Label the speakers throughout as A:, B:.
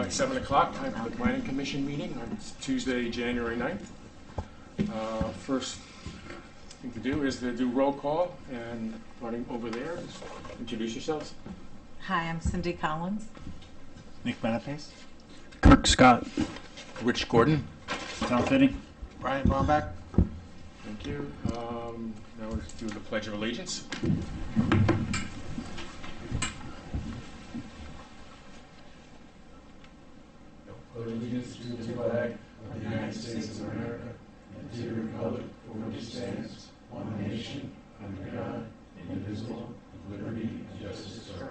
A: 7 o'clock, time for the Planning Commission meeting on Tuesday, January 9th. First thing to do is to do roll call, and starting over there, just introduce yourselves.
B: Hi, I'm Cindy Collins.
C: Nick Beneface.
D: Kirk Scott.
A: Rich Gordon.
C: Tom Fitting.
E: Brian Bomback.
A: Thank you. Now let's do the Pledge of Allegiance.
F: Allegiance to the flag of the United States of America and to the republic for which it stands, one nation, under God, indivisible, with liberty and justice for all.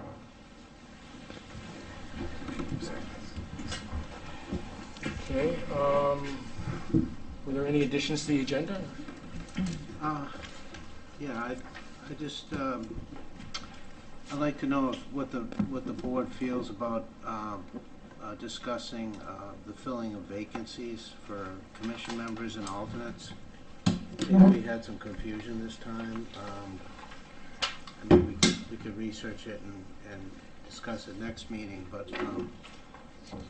A: Okay. Were there any additions to the agenda?
E: I'd like to know what the board feels about discussing the filling of vacancies for commission members and alternates. I think we had some confusion this time. I mean, we could research it and discuss it next meeting, but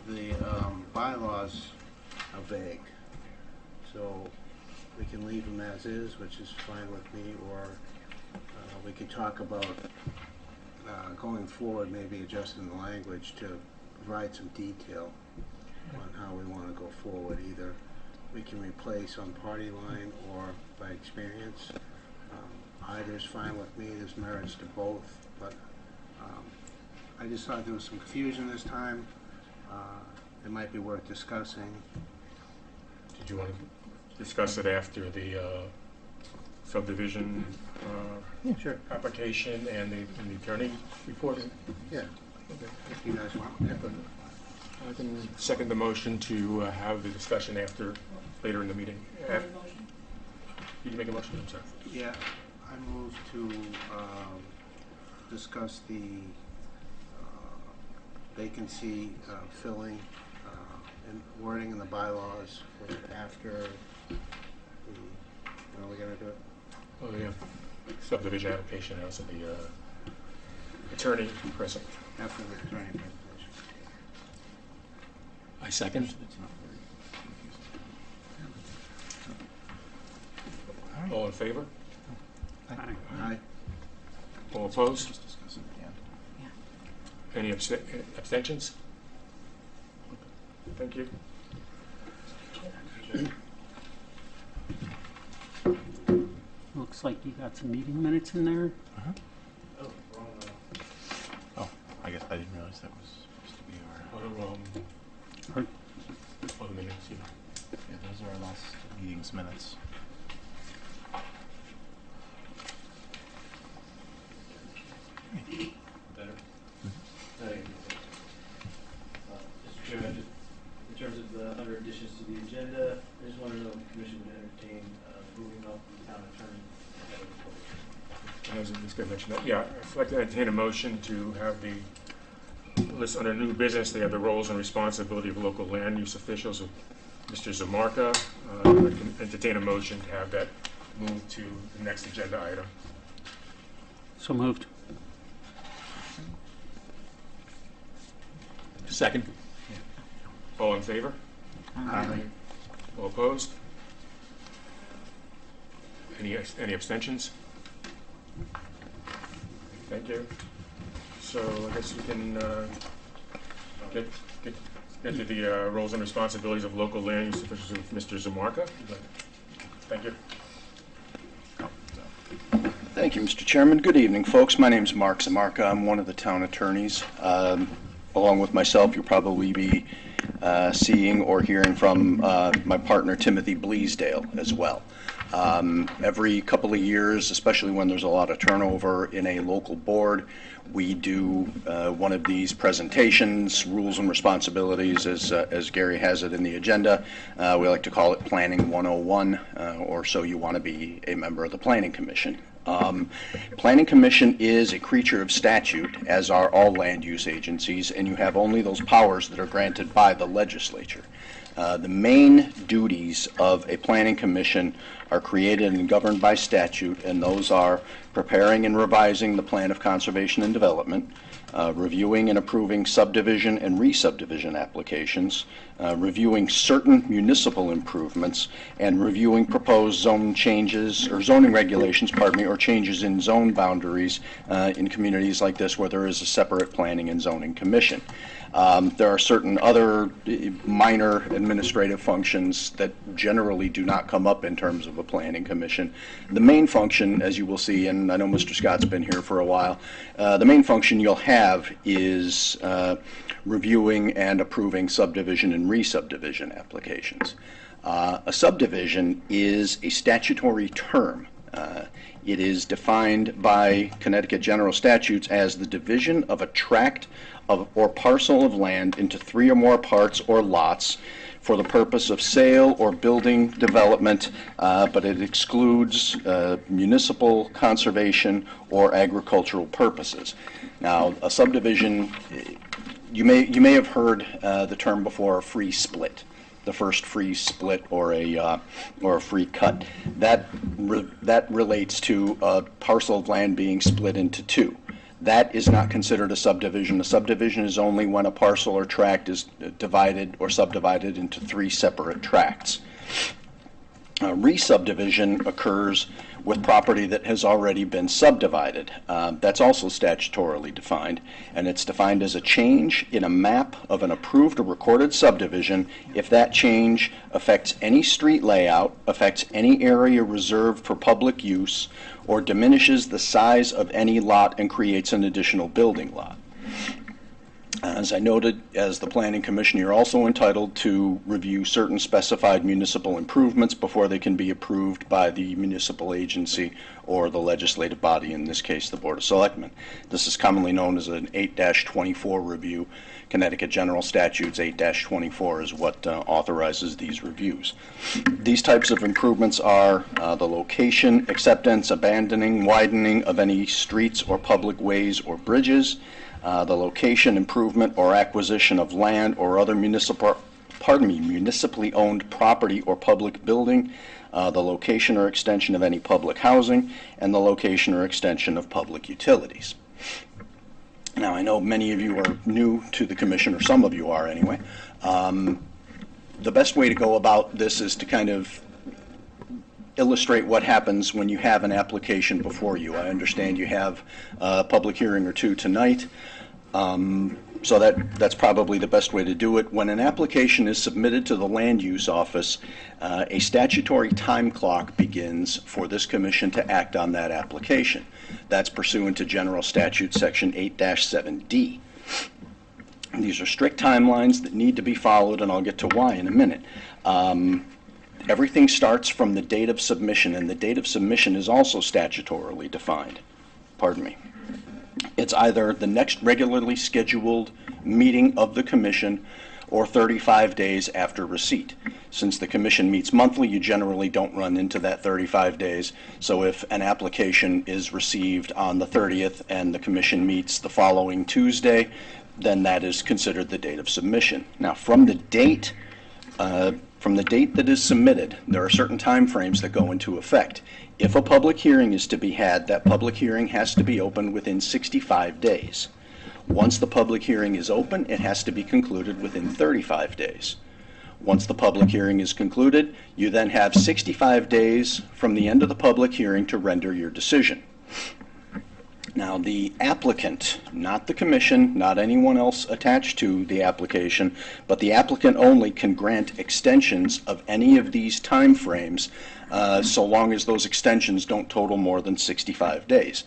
E: the bylaws are vague. So we can leave them as is, which is fine with me, or we could talk about going forward, maybe adjusting the language to provide some detail on how we want to go forward. Either we can replace on party line or by experience. Either is fine with me. There's merits to both, but I just thought there was some confusion this time. It might be worth discussing.
A: Did you want to discuss it after the subdivision
E: Sure.
A: application and the attorney report?
E: Yeah.
A: Okay.
E: If you guys want.
A: I can second the motion to have the discussion later in the meeting. Did you make a motion? I'm sorry.
E: Yeah, I move to discuss the vacancy filling and wording in the bylaws for after the, when are we going to do it?
A: Oh, yeah. Subdivision application, also the attorney present.
E: After the attorney presentation.
A: I second. All in favor?
E: Aye.
A: All opposed?
C: Just discuss it at the end.
A: Any abstentions? Thank you.
D: Looks like you got some meeting minutes in there.
C: Oh, I guess I didn't realize that was supposed to be our.
A: Other minutes, yeah.
C: Yeah, those are our last meeting's minutes.
G: Better. Mr. Chairman, in terms of the other additions to the agenda, I just want to know if the commission would entertain moving up the town attorney ahead of the public.
A: I was just going to mention that. Yeah, I'd like to entertain a motion to have the list under new business. They have the roles and responsibility of local land use officials with Mr. Zamarka. I'd like to entertain a motion to have that moved to the next agenda item.
D: So moved.
A: Second. All in favor?
E: Aye.
A: All opposed? Any abstentions? Thank you. So I guess we can get to the roles and responsibilities of local land use officials with Mr. Zamarka. Thank you.
H: Thank you, Mr. Chairman. Good evening, folks. My name is Mark Zamarka. I'm one of the town attorneys. Along with myself, you'll probably be seeing or hearing from my partner, Timothy Bleasdale, as well. Every couple of years, especially when there's a lot of turnover in a local board, we do one of these presentations, rules and responsibilities, as Gary has it in the agenda. We like to call it Planning 101, or so you want to be a member of the Planning Commission. Planning Commission is a creature of statute, as are all land use agencies, and you have only those powers that are granted by the legislature. The main duties of a planning commission are created and governed by statute, and those are preparing and revising the plan of conservation and development, reviewing and approving subdivision and re-subdivision applications, reviewing certain municipal improvements, and reviewing proposed zone changes or zoning regulations, or changes in zone boundaries in communities like this where there is a separate planning and zoning commission. There are certain other minor administrative functions that generally do not come up in terms of a planning commission. The main function, as you will see, and I know Mr. Scott's been here for a while, the main function you'll have is reviewing and approving subdivision and re-subdivision applications. A subdivision is a statutory term. It is defined by Connecticut general statutes as the division of a tract or parcel of land into 3 or more parts or lots for the purpose of sale or building development, but it excludes municipal, conservation, or agricultural purposes. Now, a subdivision, you may have heard the term before, a free split. The first free split or a free cut. That relates to a parcel of land being split into 2. That is not considered a subdivision. A subdivision is only when a parcel or tract is divided or subdivided into 3 separate tracts. Re-subdivision occurs with property that has already been subdivided. That's also statutorily defined, and it's defined as a change in a map of an approved or recorded subdivision if that change affects any street layout, affects any area reserved for public use, or diminishes the size of any lot and creates an additional building lot. As I noted, as the Planning Commission, you're also entitled to review certain specified municipal improvements before they can be approved by the municipal agency or the legislative body, in this case, the Board of Selectmen. This is commonly known as an 8-24 review. Connecticut General Statutes 8-24 is what authorizes these reviews. These types of improvements are the location, acceptance, abandoning, widening of any streets or public ways or bridges, the location, improvement, or acquisition of land or other municipally owned property or public building, the location or extension of any public housing, and the location or extension of public utilities. Now, I know many of you are new to the commission, or some of you are anyway. The best way to go about this is to kind of illustrate what happens when you have an application before you. I understand you have a public hearing or 2 tonight, so that's probably the best way to do it. When an application is submitted to the Land Use Office, a statutory time clock begins for this commission to act on that application. That's pursuant to General Statute Section 8-7D. These are strict timelines that need to be followed, and I'll get to why in a minute. Everything starts from the date of submission, and the date of submission is also statutorily defined. Pardon me. It's either the next regularly scheduled meeting of the commission or 35 days after receipt. Since the commission meets monthly, you generally don't run into that 35 days. So if an application is received on the 30th and the commission meets the following Tuesday, then that is considered the date of submission. Now, from the date that is submitted, there are certain time frames that go into effect. If a public hearing is to be had, that public hearing has to be open within 65 days. Once the public hearing is open, it has to be concluded within 35 days. Once the public hearing is concluded, you then have 65 days from the end of the public hearing to render your decision. Now, the applicant, not the commission, not anyone else attached to the application, but the applicant only can grant extensions of any of these time frames so long as those extensions don't total more than 65 days.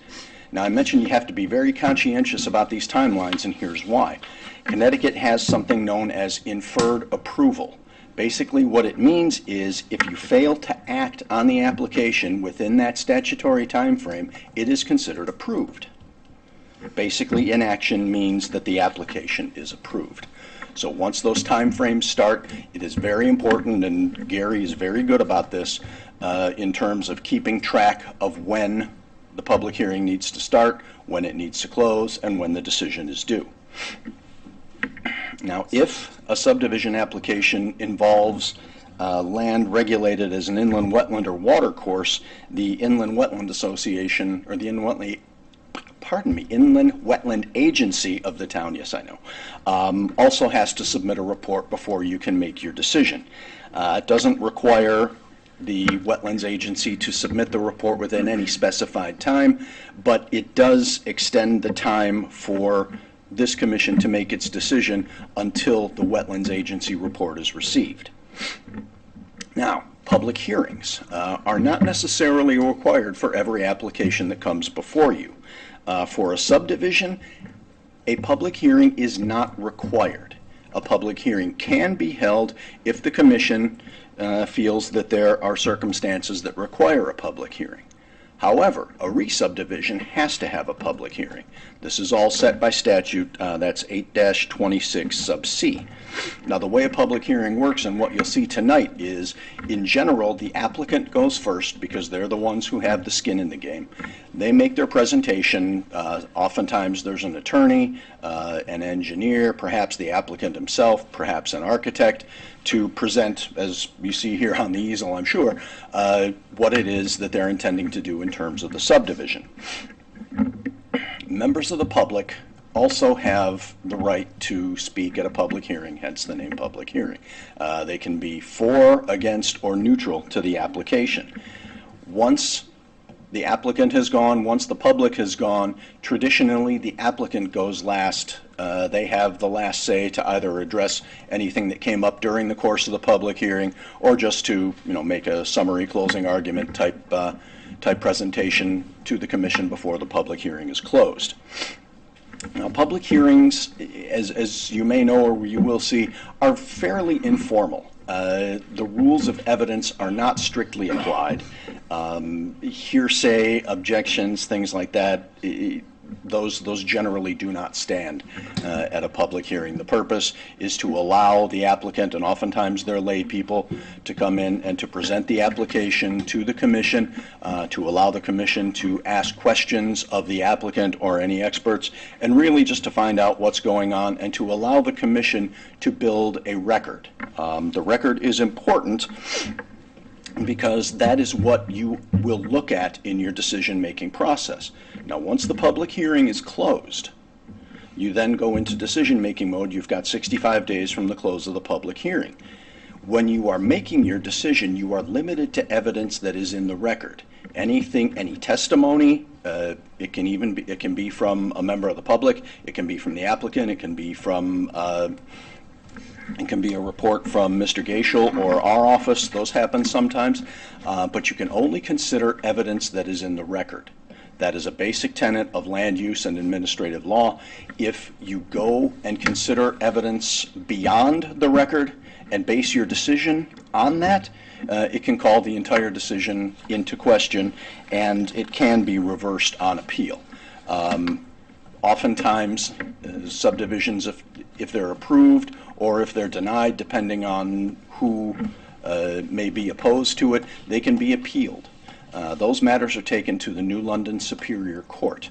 H: Now, I mentioned you have to be very conscientious about these timelines, and here's why. Connecticut has something known as inferred approval. Basically, what it means is if you fail to act on the application within that statutory time frame, it is considered approved. Basically, inaction means that the application is approved. So once those time frames start, it is very important, and Gary is very good about this, in terms of keeping track of when the public hearing needs to start, when it needs to close, and when the decision is due. Now, if a subdivision application involves land regulated as an inland wetland or water course, the Inland Wetland Association, or the Inland inland wetland agency of the town, yes I know, also has to submit a report before you can make your decision. It doesn't require the wetlands agency to submit the report within any specified time, but it does extend the time for this commission to make its decision until the wetlands agency report is received. Now, public hearings are not necessarily required for every application that comes before you. For a subdivision, a public hearing is not required. A public hearing can be held if the commission feels that there are circumstances that require a public hearing. However, a re-subdivision has to have a public hearing. This is all set by statute, that's 8-26 sub C. Now, the way a public hearing works and what you'll see tonight is, in general, the applicant goes first because they're the ones who have the skin in the game. They make their presentation. Oftentimes there's an attorney, an engineer, perhaps the applicant himself, perhaps an architect, to present, as you see here on the easel, I'm sure, what it is that they're intending to do in terms of the subdivision. Members of the public also have the right to speak at a public hearing, hence the name public hearing. They can be for, against, or neutral to the application. Once the applicant has gone, once the public has gone, traditionally the applicant goes last. They have the last say to either address anything that came up during the course of the public hearing or just to, make a summary closing argument type presentation to the commission before the public hearing is closed. Now, public hearings, as you may know or you will see, are fairly informal. The rules of evidence are not strictly applied. Hearsay, objections, things like that, those generally do not stand at a public hearing. The purpose is to allow the applicant, and oftentimes they're lay people, to come in and to present the application to the commission, to allow the commission to ask questions of the applicant or any experts, and really just to find out what's going on and to allow the commission to build a record. The record is important because that is what you will look at in your decision-making process. Now, once the public hearing is closed, you then go into decision-making mode. You've got 65 days from the close of the public hearing. When you are making your decision, you are limited to evidence that is in the record. Any testimony, it can be from a member of the public, it can be from the applicant, it can be from it can be a report from Mr. Gaishel or our office. Those happen sometimes. But you can only consider evidence that is in the record. That is a basic tenet of land use and administrative law. If you go and consider evidence beyond the record and base your decision on that, it can call the entire decision into question, and it can be reversed on appeal. Oftentimes, subdivisions, if they're approved or if they're denied, depending on who may be opposed to it, they can be appealed. Those matters are taken to the New London Superior Court.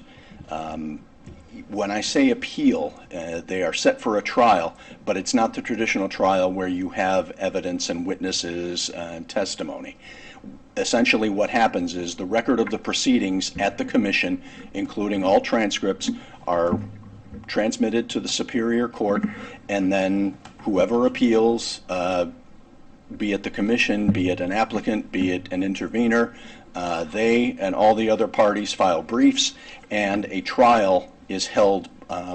H: When I say appeal, they are set for a trial, but it's not the traditional trial where you have evidence and witnesses and testimony. Essentially what happens is the record of the proceedings at the commission, including all transcripts, are transmitted to the Superior Court, and then whoever appeals, be it the commission, be it an applicant, be it an intervener, they and all the other parties file briefs, and a trial is held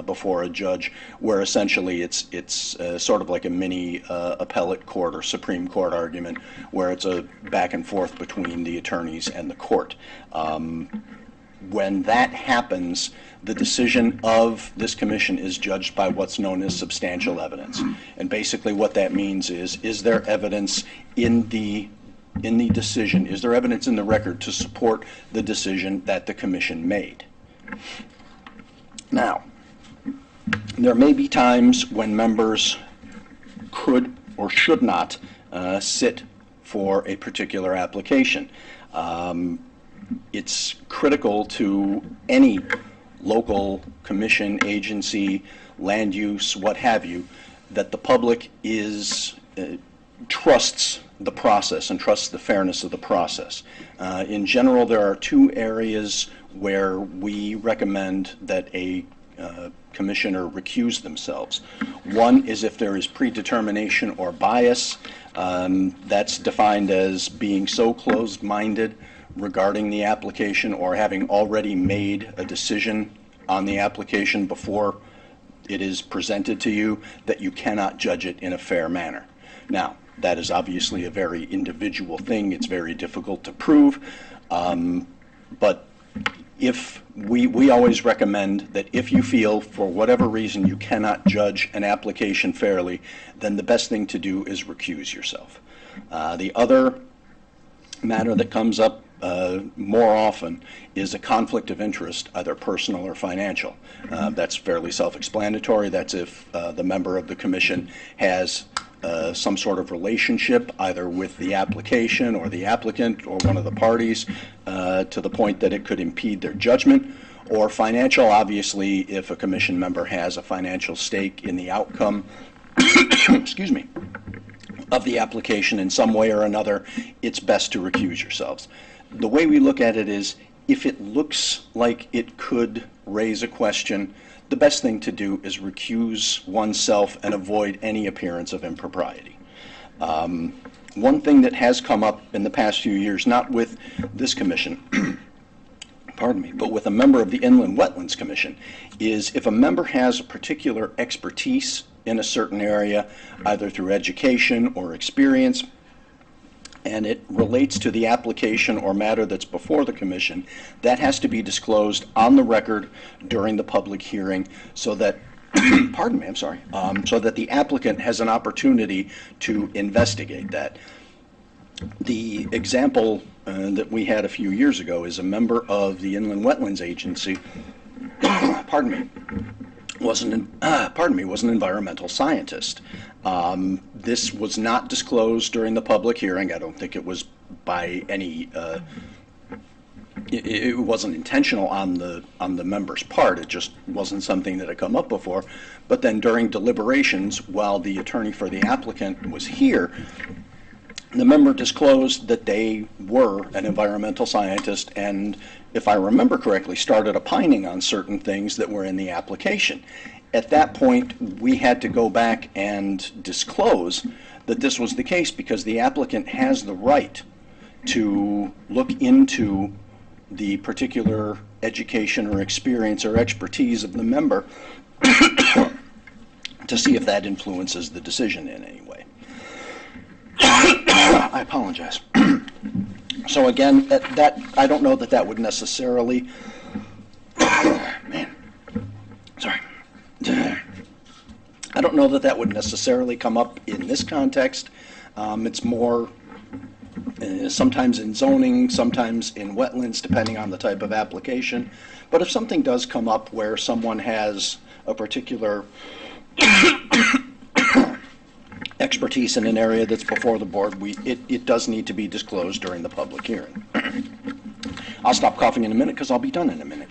H: before a judge, where essentially it's sort of like a mini appellate court or Supreme Court argument, where it's a back and forth between the attorneys and the court. When that happens, the decision of this commission is judged by what's known as substantial evidence. And basically what that means is there evidence in the decision, is there evidence in the record to support the decision that the commission made? Now, there may be times when members could or should not sit for a particular application. It's critical to any local commission, agency, land use, what have you, that the public is trusts the process and trusts the fairness of the process. In general, there are two areas where we recommend that a commissioner recuse themselves. One is if there is predetermination or bias. That's defined as being so closed-minded regarding the application or having already made a decision on the application before it is presented to you that you cannot judge it in a fair manner. Now, that is obviously a very individual thing. It's very difficult to prove, but if we always recommend that if you feel for whatever reason you cannot judge an application fairly, then the best thing to do is recuse yourself. The other matter that comes up more often is a conflict of interest, either personal or financial. That's fairly self-explanatory. That's if the member of the commission has some sort of relationship either with the application or the applicant or one of the parties to the point that it could impede their judgment, or financial, obviously, if a commission member has a financial stake in the outcome excuse me, of the application in some way or another, it's best to recuse yourselves. The way we look at it is if it looks like it could raise a question, the best thing to do is recuse oneself and avoid any appearance of impropriety. One thing that has come up in the past few years, not with this commission, pardon me, but with a member of the Inland Wetlands Commission, is if a member has a particular expertise in a certain area, either through education or experience, and it relates to the application or matter that's before the commission, that has to be disclosed on the record during the public hearing so that, pardon me, I'm sorry, so that the applicant has an opportunity to investigate that. The example that we had a few years ago is a member of the Inland Wetlands Agency, pardon me, was an environmental scientist. This was not disclosed during the public hearing. I don't think it was by any, it wasn't intentional on the member's part. It just wasn't something that had come up before. But then during deliberations, while the attorney for the applicant was here, the member disclosed that they were an environmental scientist and, if I remember correctly, started opining on certain things that were in the application. At that point, we had to go back and disclose that this was the case because the applicant has the right to look into the particular education or experience or expertise of the member to see if that influences the decision in any way. I apologize. So again, that I don't know that that would necessarily, man, sorry. I don't know that that would necessarily come up in this context. It's more sometimes in zoning, sometimes in wetlands, depending on the type of application. But if something does come up where someone has a particular expertise in an area that's before the board, it does need to be disclosed during the public hearing. I'll stop coughing in a minute because I'll be done in a minute.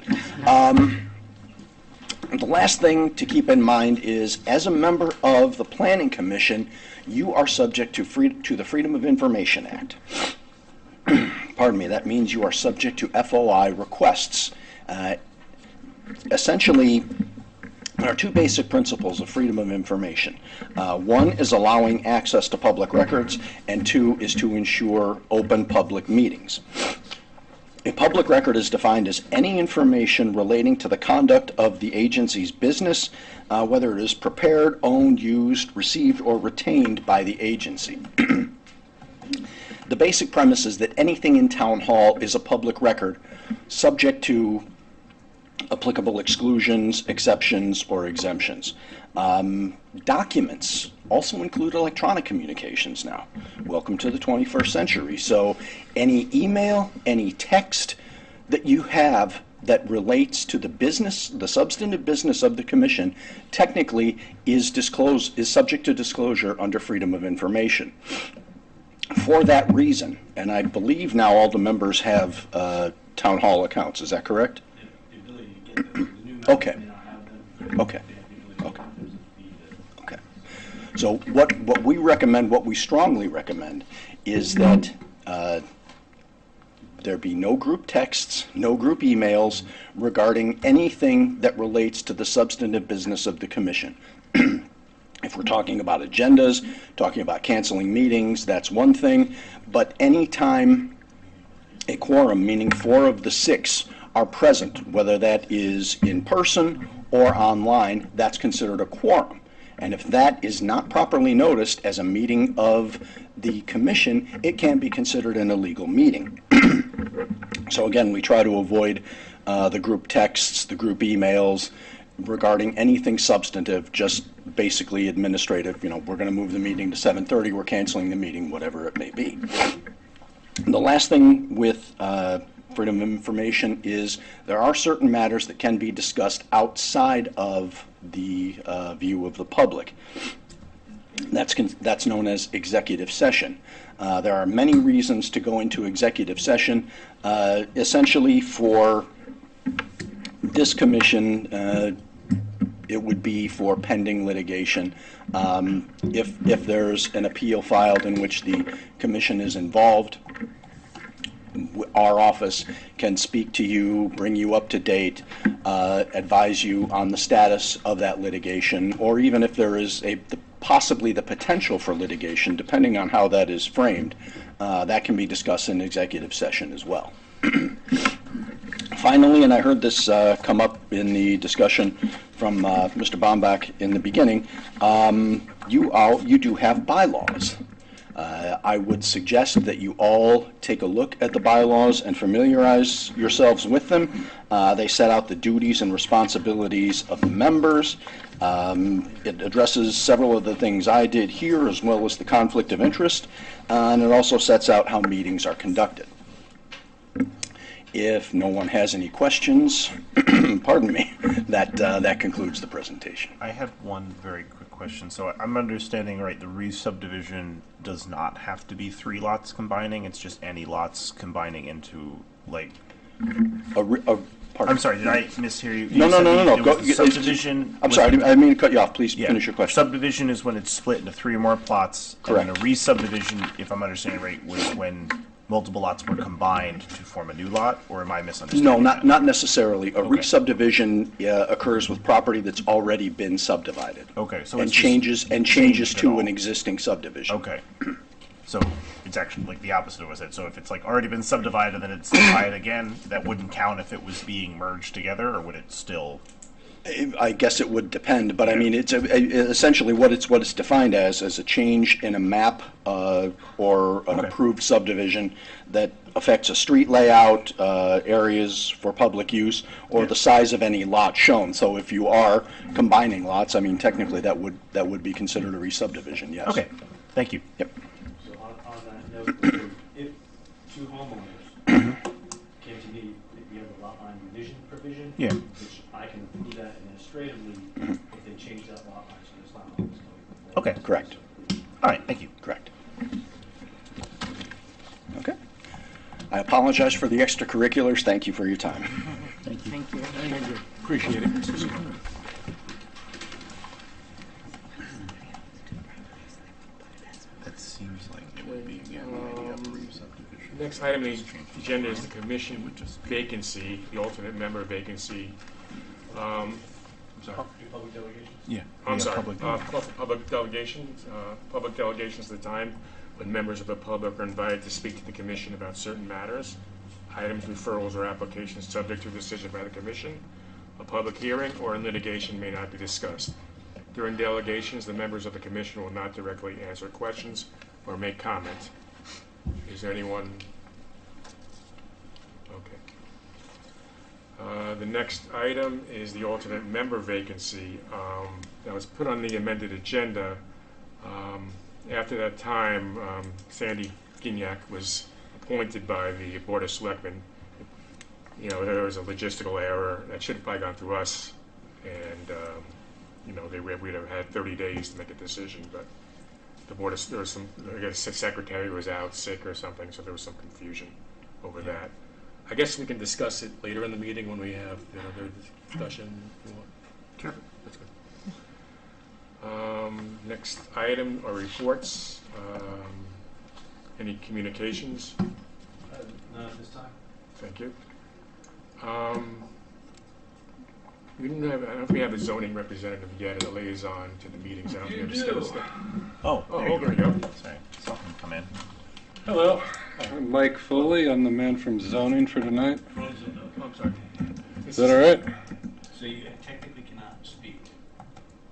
H: The last thing to keep in mind is, as a member of the Planning Commission, you are subject to the Freedom of Information Act. Pardon me, that means you are subject to FOI requests. Essentially, there are two basic principles of freedom of information. One is allowing access to public records, and two is to ensure open public meetings. A public record is defined as any information relating to the conduct of the agency's business, whether it is prepared, owned, used, received, or retained by the agency. The basic premise is that anything in Town Hall is a public record, subject to applicable exclusions, exceptions, or exemptions. Documents also include electronic communications now. Welcome to the 21st century. So any email, any text that you have that relates to the business, the substantive business of the commission, technically is subject to disclosure under Freedom of Information. For that reason, and I believe now all the members have Town Hall accounts, is that correct?
G: The ability to get them. The new
H: Okay.
G: members may not have them.
H: Okay.
G: They have the ability to
H: Okay.
G: have them. There's a fee that-
H: So what we recommend, what we strongly recommend, is that there be no group texts, no group emails regarding anything that relates to the substantive business of the commission. If we're talking about agendas, talking about canceling meetings, that's one thing. But anytime a quorum, meaning 4 of the 6, are present, whether that is in person or online, that's considered a quorum. And if that is not properly noticed as a meeting of the commission, it can be considered an illegal meeting. So again, we try to avoid the group texts, the group emails regarding anything substantive, just basically administrative. You know, we're going to move the meeting to 7:30, we're canceling the meeting, whatever it may be. And the last thing with freedom of information is there are certain matters that can be discussed outside of the view of the public. That's known as executive session. There are many reasons to go into executive session. Essentially, for this commission, it would be for pending litigation. If there's an appeal filed in which the commission is involved, our office can speak to you, bring you up to date, advise you on the status of that litigation, or even if there is possibly the potential for litigation, depending on how that is framed, that can be discussed in executive session as well. Finally, and I heard this come up in the discussion from Mr. Bombach in the beginning, you do have bylaws. I would suggest that you all take a look at the bylaws and familiarize yourselves with them. They set out the duties and responsibilities of the members. It addresses several of the things I did here, as well as the conflict of interest, and it also sets out how meetings are conducted. If no one has any questions, pardon me, that concludes the presentation.
C: I have one very quick question. So I'm understanding, right, the re-subdivision does not have to be 3 lots combining, it's just any lots combining into, like... I'm sorry, did I mishear you?
H: No.
C: Subdivision...
H: I'm sorry, I didn't mean to cut you off. Please finish your question.
C: Subdivision is when it's split into 3 or more plots.
H: Correct.
C: And then a re-subdivision, if I'm understanding right, was when multiple lots were combined to form a new lot, or am I misunderstanding?
H: No,
C: that?
H: not necessarily. A re-subdivision occurs with property that's already been subdivided.
C: Okay, so
H: and
C: it's
H: changes
C: changed
H: to
C: at
H: an
C: all.
H: existing subdivision.
C: Okay. So it's actually like the opposite of what I said. So if it's like already been subdivided and then it's divided again, that wouldn't count if it was being merged together, or would it still?
H: I guess it would depend, but I mean, it's essentially what it's defined as a change in a map or an approved subdivision that affects a street layout, areas for public use, or the size of any lot shown. So if you are combining lots, I mean, technically that would be considered a re-subdivision. Yes.
C: Okay. Thank you.
H: Yep.
G: So on that note, if 2 homeowners came to me, if you have a lot line revision provision,
C: Yeah.
G: which I can approve that administratively if they change that lot line, so it's not always going forward.
C: Okay.
H: Correct.
C: All right. Thank you.
H: Correct. Okay. I apologize for the extracurriculars. Thank you for your time.
D: Thank you.
B: Thank you.
A: Appreciate it.
C: That seems like it would be again the idea of re-subdivision.
A: Next item on the agenda is the commission vacancy, the alternate member vacancy.
C: Sorry.
G: Public delegations?
C: Yeah.
A: I'm
C: Yeah,
A: sorry,
C: public-
A: public delegations. Public delegations is the time when members of the public are invited to speak to the commission about certain matters. Items, referrals, or applications subject to decision by the commission. A public hearing or in litigation may not be discussed. During delegations, the members of the commission will not directly answer questions or make comment. Is there anyone? Okay. The next item is the alternate member vacancy that was put on the amended agenda. After that time, Sandy Gignac was appointed by the Board of Selectmen. You know, there was a logistical error that should have probably gone through us, and you know, we'd have had 30 days to make a decision, but the board there was some, I guess the secretary was out sick or something, so there was some confusion over that. I guess we can discuss it later in the meeting when we have the other discussion. If you want.
C: Sure.
A: That's good. Next item are reports. Any communications?
G: None at this time.
A: Thank you. We didn't have, I don't know if we have a zoning representative yet, as a liaison to the meetings. I don't think
G: You
A: we discussed
G: do.
A: it.
C: Oh,
A: Oh,
C: there you
A: there we go.
C: Sorry, something come in.
F: Hello, I'm Mike Foley. I'm the man from zoning for tonight.
A: Oh, I'm sorry.
F: Is that all right?
G: So you technically cannot speak.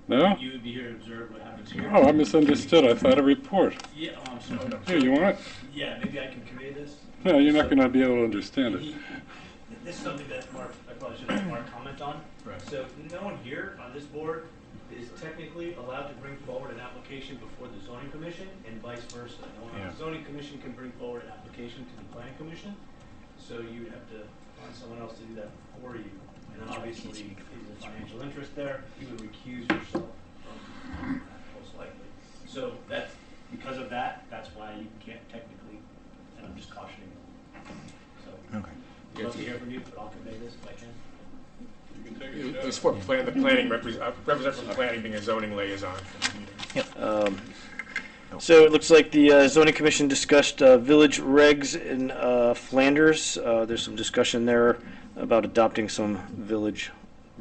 F: No?
G: You would be here to observe what happens here.
F: Oh, I misunderstood. I thought a report.
G: Yeah, oh, I'm sorry.
F: Here, you want it?
G: Yeah, maybe I can convey this.
F: No, you're not going to be able to understand it.
G: This is something that Mark, I probably should have Mark comment on.
A: Right.
G: So no one here on this board is technically allowed to bring forward an application before the zoning commission and vice versa. No one on the zoning commission can bring forward an application to the planning commission. So you would have to find someone else to do that for you. And then obviously, if there's a financial interest there, you would recuse yourself from that, most likely. So that's, because of that, that's why you can't technically, and I'm just cautioning you. So,
C: Okay.
G: I'd love to hear from you, but I'll convey this if I can.
F: You can take
A: It's for the planning, representative from the planning being a zoning liaison for the meeting.
I: So it looks like the zoning commission discussed village regs in Flanders. There's some discussion there about adopting some village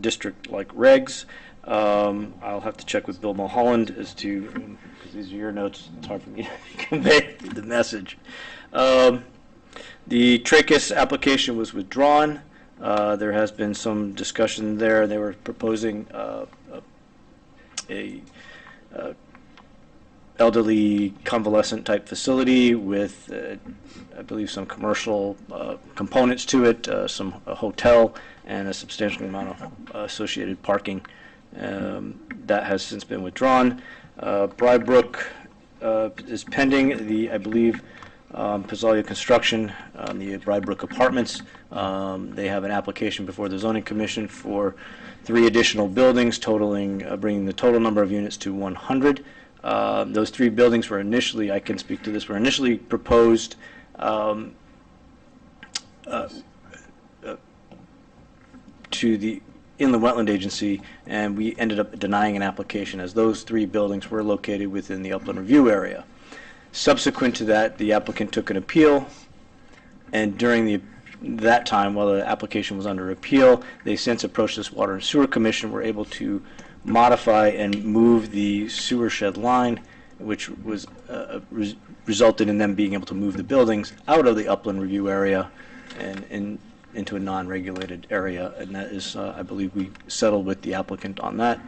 I: district-like regs. I'll have to check with Bill Mulholland as to, because these are your notes, it's hard for me to convey the message. The Trachis application was withdrawn. There has been some discussion there. They were proposing a elderly convalescent type facility with, I believe, some commercial components to it, a hotel, and a substantial amount of associated parking. That has since been withdrawn. Brybrook is pending. I believe, Pizzalia Construction, the Brybrook Apartments, they have an application before the Zoning Commission for 3 additional buildings, totaling, bringing the total number of units to 100. Those 3 buildings were initially, I can speak to this, were initially proposed to the Inland Wetland Agency, and we ended up denying an application as those 3 buildings were located within the upland review area. Subsequent to that, the applicant took an appeal, and during that time, while the application was under appeal, they since approached this Water and Sewer Commission, were able to modify and move the sewer shed line, which was resulted in them being able to move the buildings out of the upland review area and into a non-regulated area, and that is, I believe, we settled with the applicant on that.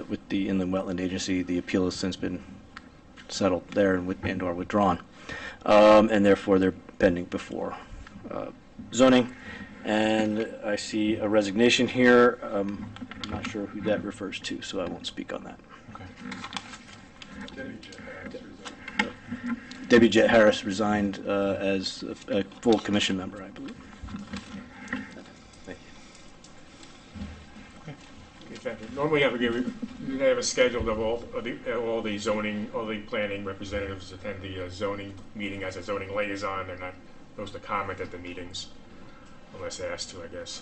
I: With the Inland Wetland Agency, the appeal has since been settled there and or withdrawn, and therefore they're pending before zoning. And I see a resignation here. I'm not sure who that refers to, so I won't speak on that. Debbie Jett Harris resigned as a full commission member, I believe. Thank you.
A: Okay, thank you. Normally we have a schedule of all the zoning, all the planning representatives attend the zoning meeting as a zoning liaison. They're not supposed to comment at the meetings unless asked to, I guess.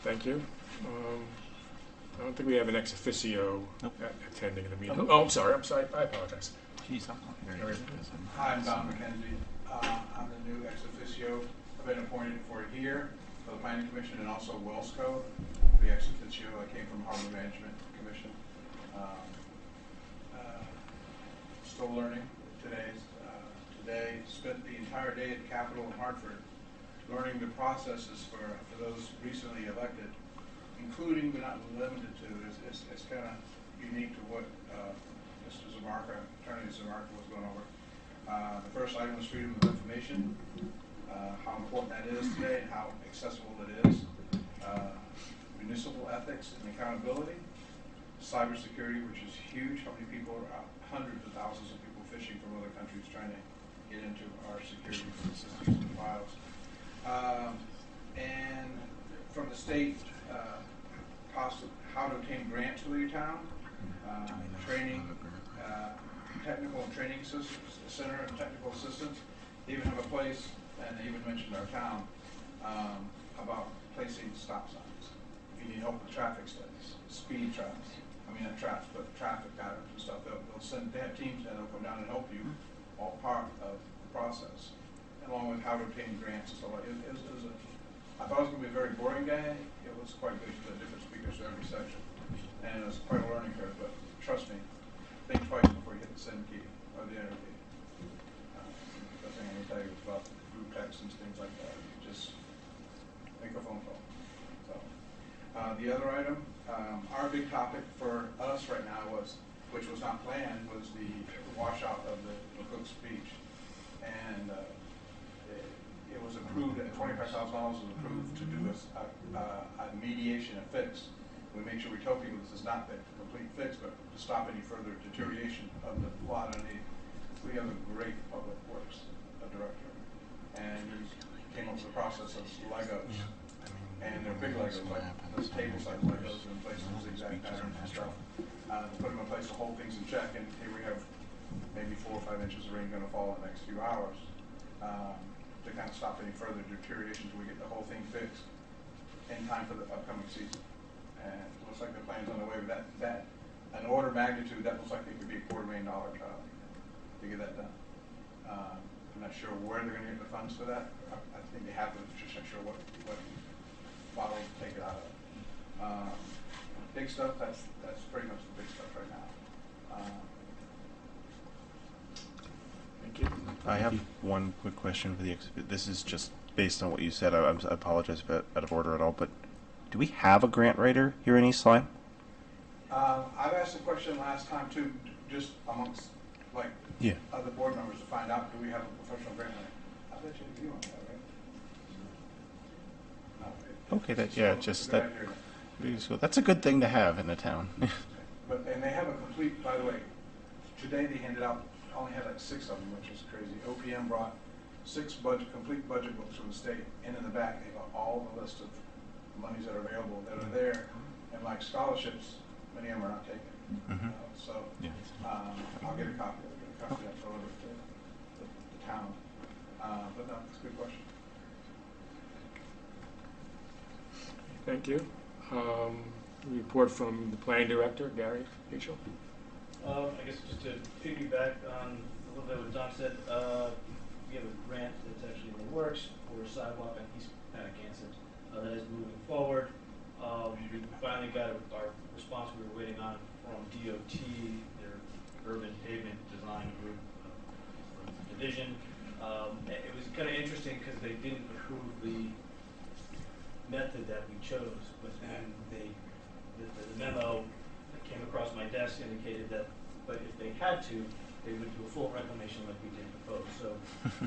A: Thank you. I don't think we have an ex officio attending the meeting. Oh, I'm sorry, I apologize.
C: Jeez, I'm not hearing this.
J: Hi, I'm Don McKenzie. I'm the new ex officio. I've been appointed for here, for the Planning Commission, and also Wellsco, the ex officio. I came from Harbor Management Commission. Still learning today. Spent the entire day at Capitol in Hartford learning the processes for those recently elected, including but not limited to. It's kind of unique to what Mr. Zamarka, Attorney Zamarka, was going over. The first item was freedom of information, how important that is today and how accessible it is. Municipal ethics and accountability. Cybersecurity, which is huge. How many people are out? Hundreds of thousands of people fishing from other countries trying to get into our security systems and files. And from the state, how to obtain grants for your town, training, technical and training center and technical assistance. They even have a place, and they even mentioned our town, about placing stop signs. If you need help with traffic studies, speed traps, I mean, not traffic, but traffic patterns and stuff. They have teams that will come down and help you, all part of the process, along with how to obtain grants and stuff like it. I thought it was going to be a very boring day. It was quite good for the different speakers for every section. And it was quite a learning curve, but trust me, think twice before you hit the send key or the enter key. The thing I can tell you about group text and things like that. Just make a phone call. So, the other item, our big topic for us right now was, which was not planned, was the washout of the Cook's Beach. And it was approved, at $25,000 was approved to do a mediation, a fix. We make sure we tell people this is not the complete fix, but to stop any further deterioration of the lot underneath. We have a great public works director, and he came up with a process of Legos, and they're big Legos, like those table-sized Legos in place of zigzag patterns and stuff. To put them in place to hold things in check, and here we have maybe 4 or 5 inches of rain going to fall in the next few hours. To kind of stop any further deterioration until we get the whole thing fixed in time for the upcoming season. And it looks like the plan's on the way, but that an order of magnitude, that looks like it could be a $250,000 job to get that done. I'm not sure where they're going to get the funds for that. I think they have to, just not sure what bottle to take it out of. Big stuff, that's pretty much the big stuff right now.
A: Thank you.
C: I have one quick question for the exhibit. This is just based on what you said. I apologize if out of order at all, but do we have a grant writer here in East Lyme?
J: I've asked the question last time too, just amongst like other board members to find out, do we have a professional grant writer? I bet you want that, right? No,
C: Okay, that's a good thing to have in the town.
J: And they have a complete, by the way, today they only had like 6 of them, which is crazy. OPM brought 6 complete budget books from the state, and in the back they got all the list of monies that are available that are there, and like scholarships, many of them are not taken. I'll get a copy of it, for the town. But no, it's a good question.
A: Thank you. Report from the planning director, Gary Mitchell.
G: I guess just to piggyback on a little bit what Don said, we have a grant that's actually in the works for a sidewalk on East Panacanson that is moving forward. We finally got our response we were waiting on from DOT, their urban pavement design group division. It was kind of interesting because they didn't approve the method that we chose, but then the memo that came across my desk indicated that, but if they had to, they would do a full reclamation like we did propose. So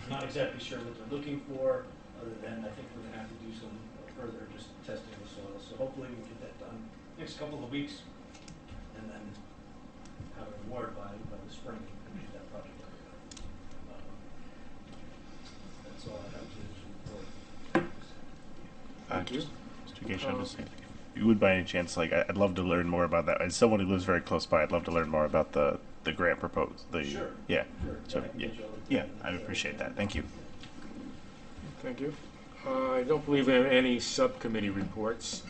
G: not exactly sure what they're looking for, other than I think we're going to have to do some further just testing of the soil. So hopefully we get that done next couple of weeks, and then have an award by the spring and get that project done. That's all I have to report.
A: Thank you.
C: Mr. Gage, I'm just saying, if you would by any chance, I'd love to learn more about that. As someone who lives very close by, I'd love to learn more about the grant proposed.
J: Sure.
C: Yeah.
G: Sure.
C: So, I'd appreciate that. Thank you.
A: Thank you. I don't believe we have any subcommittee reports.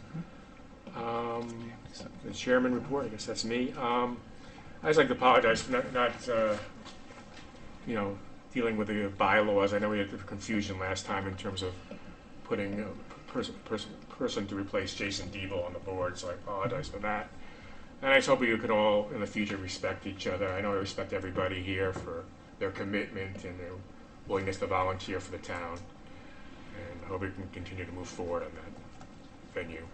A: The chairman report, I guess that's me. I'd just like to apologize for not dealing with the bylaws. I know we had confusion last time in terms of putting a person to replace Jason Diebel on the board, so I apologize for that. And I just hope you can all, in the future, respect each other. I know I respect everybody here for their commitment and their willingness to volunteer for the town. And I hope we can continue to move forward on that venue.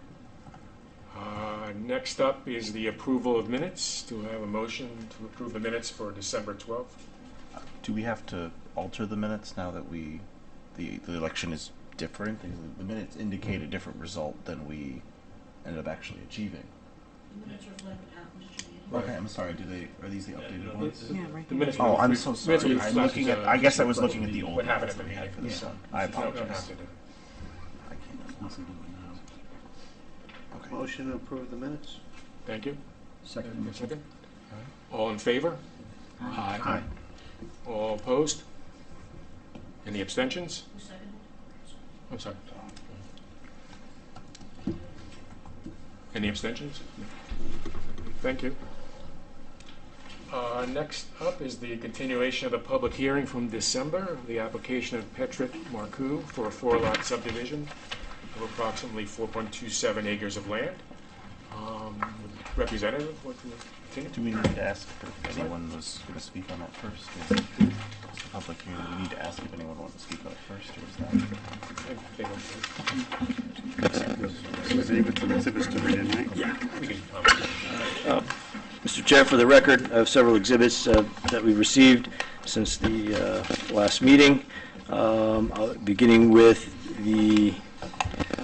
A: Next up is the approval of minutes. Do I have a motion to approve the minutes for December 12th?
C: Do we have to alter the minutes now that the election is different? The minutes indicate a different result than we ended up actually achieving.
K: The minutes reflect what happened at your meeting.
C: Okay, I'm sorry. Are these the updated ones?
B: Yeah, right.
A: The minutes
C: Oh, I'm
A: reflect-
C: so
A: minutes
C: sorry.
A: reflect,
C: I'm looking at. I guess I was looking at the old
A: what happened
C: ones
A: at the
C: that we had
A: meeting.
C: for this
A: Yeah.
C: one. I
A: You don't have
C: apologize.
A: to do it.
C: I can't. Okay.
E: Motion to approve the minutes?
A: Thank you.
D: Second.
A: Second. All in favor? Aye.
C: Aye.
A: All opposed? Any abstentions?
K: Who seconded?
A: I'm sorry. Any abstentions? Thank thank you. Next up is the continuation of the public hearing from December, the application of Patrick Marcoux for a 4-lot subdivision of approximately 4.27 acres of land. Representative, what do you continue?
C: Do we need to ask if anyone was going to speak on that first? Or is it it's a public hearing? Do we need to ask if anyone wants to speak on it first, or is that?
A: Yeah, we can comment.
I: Mr. Chair, for the record, I have several exhibits that we received since the last meeting. Beginning with the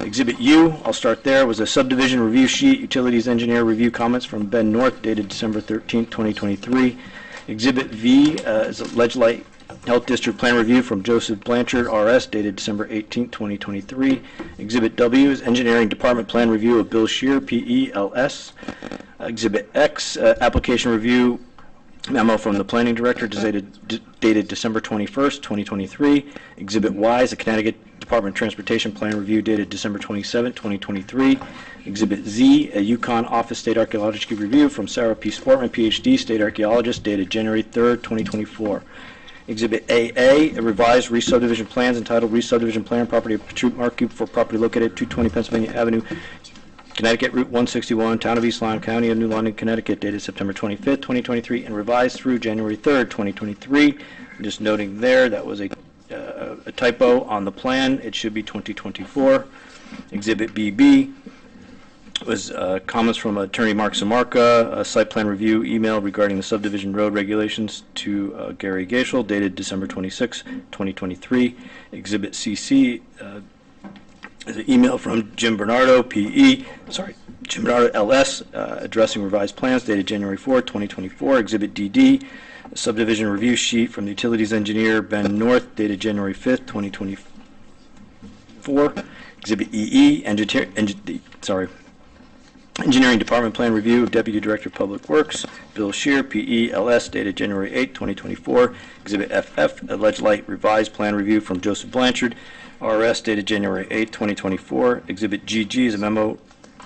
I: Exhibit U, I'll start there, was a subdivision review sheet, utilities engineer review comments from Ben North, dated December 13th, 2023. Exhibit V is a Ledgelight Health District Plan Review from Joseph Blanchard, RS, dated December 18th, 2023. Exhibit W is Engineering Department Plan Review of Bill Shear, PE, LS. Exhibit X, Application Review memo from the Planning Director, dated December 21st, 2023. Exhibit Y is a Connecticut Department of Transportation Plan Review dated December 27, 2023. Exhibit Z, a Yukon Office State Archaeological Review from Sarah P. Sportman, PhD, State Archaeologist, dated January 3rd, 2024. Exhibit AA, a revised re-subdivision plans entitled Re-Subdivision Plan Property of Patrick Marcoux for property located at 220 Pennsylvania Avenue, Connecticut, Route 161, Town of East Lyme, County of New London, Connecticut, dated September 25th, 2023, and revised through January 3rd, 2023. Just noting there, that was a typo on the plan. It should be 2024. Exhibit BB was comments from Attorney Mark Zamarka, a site plan review email regarding the subdivision road regulations to Gary Gaishel, dated December 26, 2023. Exhibit CC is an email from Jim Bernardo, Jim Bernardo, LS, addressing revised plans dated January 4, 2024. Exhibit DD, a subdivision review sheet from the utilities engineer Ben North, dated January 5th, 2024. Exhibit EE, Engineering Department Plan Review of Deputy Director of Public Works, Bill Shear, PE, LS, dated January 8, 2024. Exhibit FF, Alleged Light Revised Plan Review from Joseph Blanchard, RS, dated January 8, 2024. Exhibit GG is a memo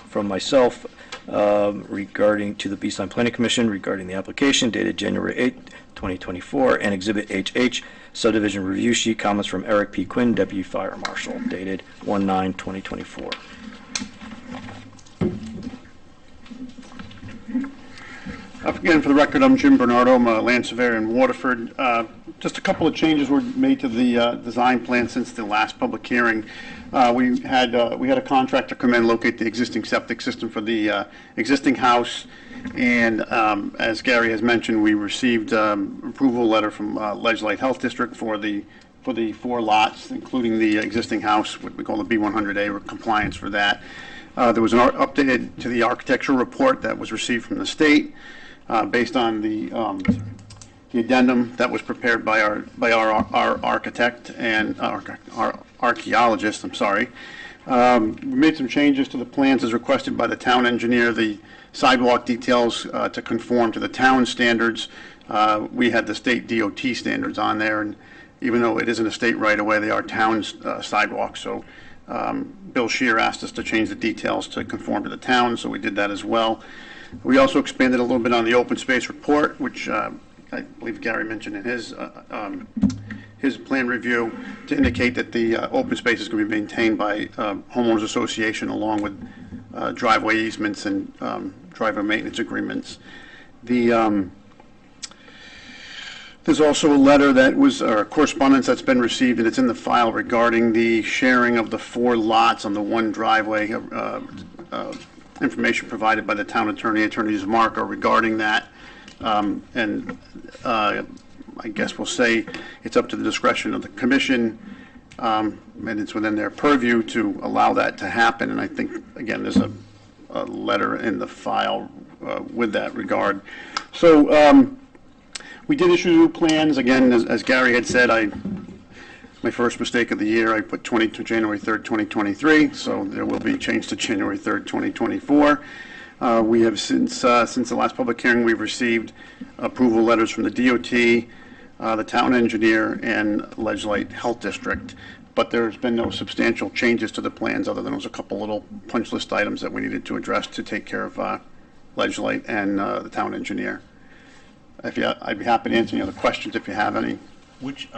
I: from myself regarding to the Beastline Planning Commission regarding the application, dated January 8, 2024. And Exhibit HH, Subdivision Review Sheet, comments from Eric P. Quinn, Deputy Fire Marshal, dated 1/9/2024.
L: Again, for the record, I'm Jim Bernardo. I'm a land surveyor in Waterford. Just a couple of changes were made to the design plan since the last public hearing. We had a contractor come in, locate the existing septic system for the existing house, and as Gary has mentioned, we received approval letter from Ledgelight Health District for the 4 lots, including the existing house, what we call the B100A, compliance for that. There was an update to the architectural report that was received from the state. Based on the addendum that was prepared by our architect and our archaeologist. I'm sorry. We made some changes to the plans as requested by the town engineer. The sidewalk details to conform to the town standards. We had the state DOT standards on there, and even though it isn't a state right of way, they are town sidewalks. So Bill Shear asked us to change the details to conform to the town, so we did that as well. We also expanded a little bit on the open space report, which I believe Gary mentioned in his plan review, to indicate that the open space is going to be maintained by homeowners association along with driveway easements and driveway maintenance agreements. There's also a letter that was, or correspondence that's been received, and it's in the file regarding the sharing of the 4 lots on the one driveway. Information provided by the town attorney, Attorney Zamarka, regarding that. I guess we'll say it's up to the discretion of the commission, and it's within their purview to allow that to happen. And I think, again, there's a letter in the file with that regard. So we did issue new plans. Again, as Gary had said, my first mistake of the year, I put January 3rd, 2023, so there will be a change to January 3rd, 2024. We have, since the last public hearing, we've received approval letters from the DOT, the town engineer, and Ledgelight Health District, but there's been no substantial changes to the plans other than those a couple little punch list items that we needed to address to take care of Ledge Light and the town engineer. I'd be happy to answer any other questions if you have any.
C: Which